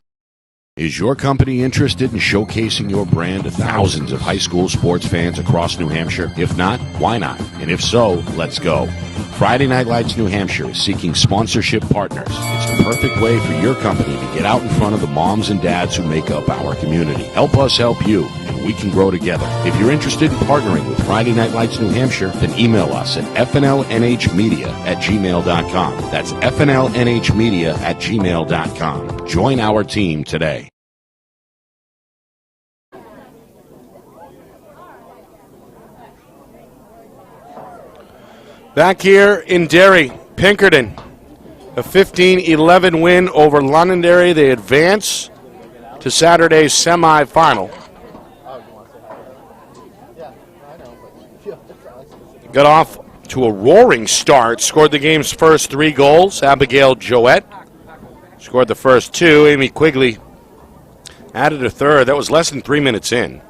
Is your company interested in showcasing your brand to thousands of high school sports fans across New Hampshire? If not, why not? And if so, let's go. Friday Night Lights New Hampshire is seeking sponsorship partners. It's the perfect way for your company to get out in front of the moms and dads who make up our community. Help us help you, and we can grow together. If you're interested in partnering with Friday Night Lights New Hampshire, then email us at fnlnhmedia@gmail.com. That's fnlnhmedia@gmail.com. Join our team today. Back here in Derry, Pinkerton, a 15-11 win over Londonderry. They advance to Saturday's semifinal. Got off to a roaring start, scored the game's first 3 goals. Abigail Joette scored the first 2. Amy Quigley added a third. That was less than 3 minutes in.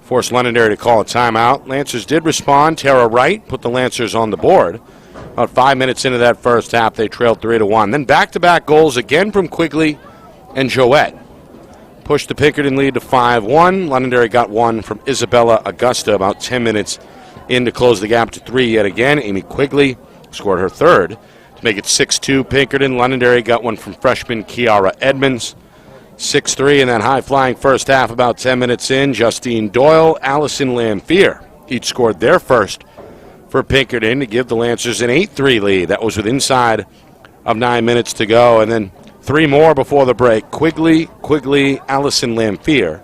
Forced Londonderry to call a timeout. Lancers did respond. Tara Wright put the Lancers on the board. About 5 minutes into that first half, they trailed 3-1. Then back-to-back goals again from Quigley and Joette pushed the Pinkerton lead to 5-1. Londonderry got one from Isabella Augusta about 10 minutes in to close the gap to 3 yet again. Amy Quigley scored her third to make it 6-2 Pinkerton. Londonderry got one from freshman Kiara Edmonds. 6-3 in that high-flying first half about 10 minutes in. Justine Doyle, Allison Lamphere each scored their first for Pinkerton to give the Lancers an 8-3 lead. That was with inside of 9 minutes to go. And then 3 more before the break. Quigley, Allison Lamphere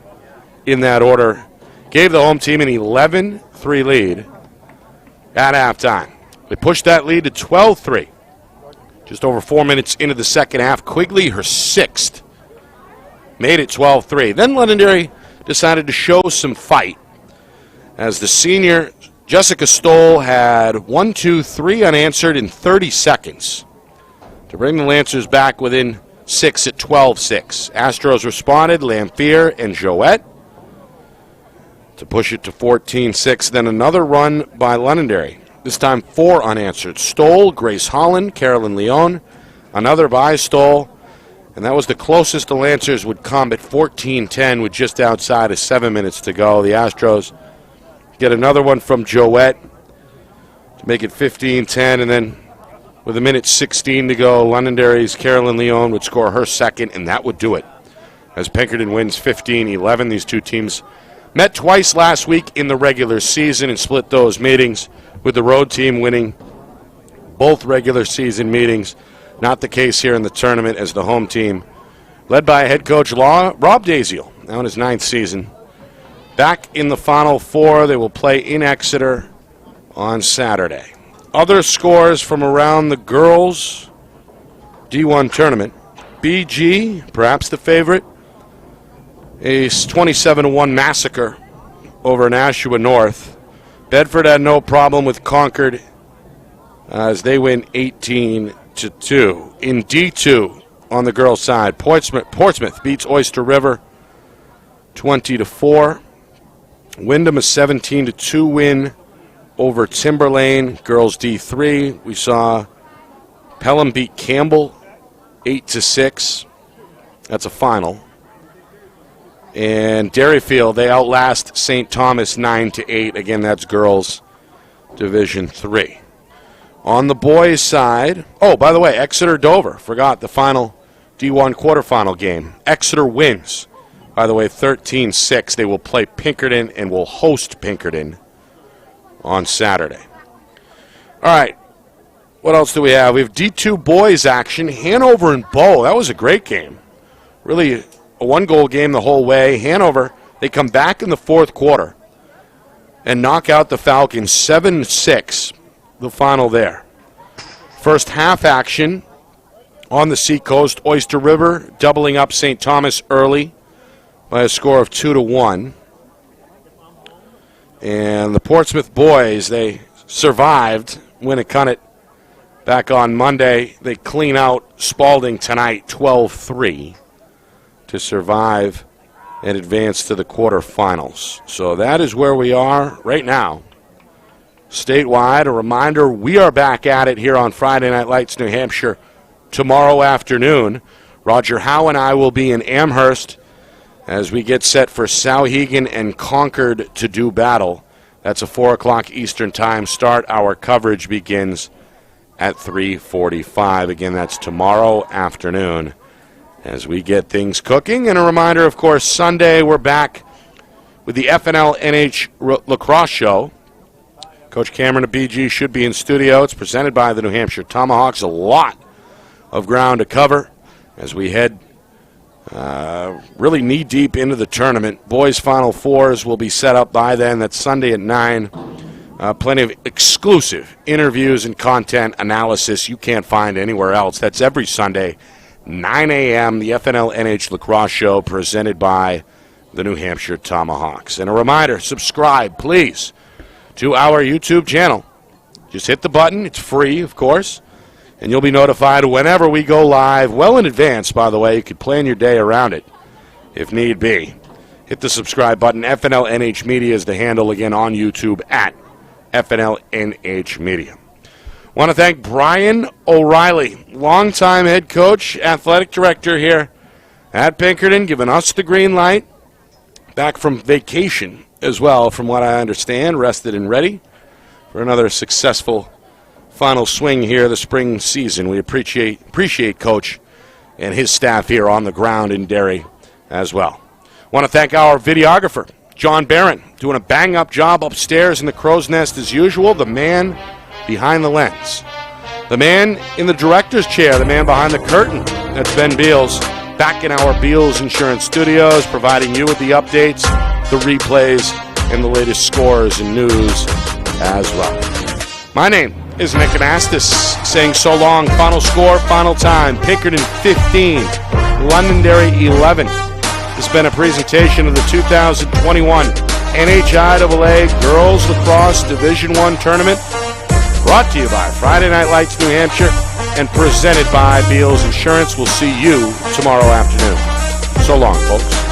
in that order gave the home team an 11-3 lead at halftime. They pushed that lead to 12-3. Just over 4 minutes into the second half. Quigley, her 6th. Made it 12-3. Then Londonderry decided to show some fight as the senior Jessica Stoll had 1, 2, 3 unanswered in 30 seconds to bring the Lancers back within 6 at 12-6. Astros responded, Lamphere and Joette, to push it to 14-6. Then another run by Londonderry. This time 4 unanswered. Stoll, Grace Holland, Carolyn Leone, another by Stoll. And that was the closest the Lancers would come at 14-10 with just outside of 7 minutes to go. The Astros get another one from Joette to make it 15-10. And then with 1:16 to go, Londonderry's Carolyn Leone would score her second, and that would do it. As Pinkerton wins 15-11, these two teams met twice last week in the regular season and split those meetings, with the road team winning both regular season meetings. Not the case here in the tournament, as the home team, led by head coach Rob Daziel, now in his 9th season, back in the Final Four. They will play in Exeter on Saturday. Other scores from around the girls' D1 tournament. BG, perhaps the favorite, a 27-1 massacre over Nashua North. Bedford had no problem with Concord as they win 18-2. In D2 on the girls' side, Portsmouth beats Oyster River 20-4. Wyndham a 17-2 win over Timberlane. Girls D3, we saw Pelham beat Campbell 8-6. That's a final. And Derryfield, they outlast St. Thomas 9-8. Again, that's girls Division 3. On the boys' side, oh, by the way, Exeter-Dover, forgot the final D1 quarterfinal game. Exeter wins, by the way, 13-6. They will play Pinkerton and will host Pinkerton on Saturday. All right, what else do we have? We have D2 boys action, Hanover and Bow. That was a great game. Really a one-goal game the whole way. Hanover, they come back in the fourth quarter, and knock out the Falcons 7-6, the final there. First half action on the Seacoast. Oyster River doubling up St. Thomas early by a score of 2-1. And the Portsmouth boys, they survived Winnicott back on Monday. They clean out Spalding tonight 12-3 to survive and advance to the quarterfinals. So that is where we are right now. Statewide, a reminder, we are back at it here on Friday Night Lights, New Hampshire, tomorrow afternoon. Roger Howe and I will be in Amherst as we get set for Souhegan and Concord to do battle. That's a 4 o'clock Eastern Time start. Our coverage begins at 3:45. Again, that's tomorrow afternoon as we get things cooking. And a reminder, of course, Sunday we're back with the FNL NH Lacrosse Show. Coach Cameron of BG should be in studio. It's presented by the New Hampshire Tomahawks. A lot of ground to cover as we head really knee-deep into the tournament. Boys' Final Fours will be set up by then. That's Sunday at 9. Plenty of exclusive interviews and content analysis you can't find anywhere else. That's every Sunday, 9 a.m., the FNL NH Lacrosse Show presented by the New Hampshire Tomahawks. And a reminder, subscribe, please, to our YouTube channel. Just hit the button. It's free, of course, and you'll be notified whenever we go live, well in advance, by the way. You could plan your day around it if need be. Hit the subscribe button. FNL NH Media is the handle, again, on YouTube at FNL NH Media. Want to thank Brian O'Reilly, longtime head coach, athletic director here at Pinkerton, giving us the green light. Back from vacation as well, from what I understand, rested and ready for another successful final swing here this spring season. We appreciate Coach and his staff here on the ground in Derry as well. Want to thank our videographer, John Barron, doing a bang-up job upstairs in the crow's nest as usual, the man behind the lens. The man in the director's chair, the man behind the curtain, that's Ben Beals, back in our Beals Insurance Studios, providing you with the updates, the replays, and the latest scores and news as well. My name is Nick Anastas, saying so long. Final score, final time, Pinkerton 15, Londonderry 11. This has been a presentation of the 2021 NHIAA Girls Lacrosse Division I Tournament, brought to you by Friday Night Lights New Hampshire and presented by Beals Insurance. We'll see you tomorrow afternoon. So long, folks.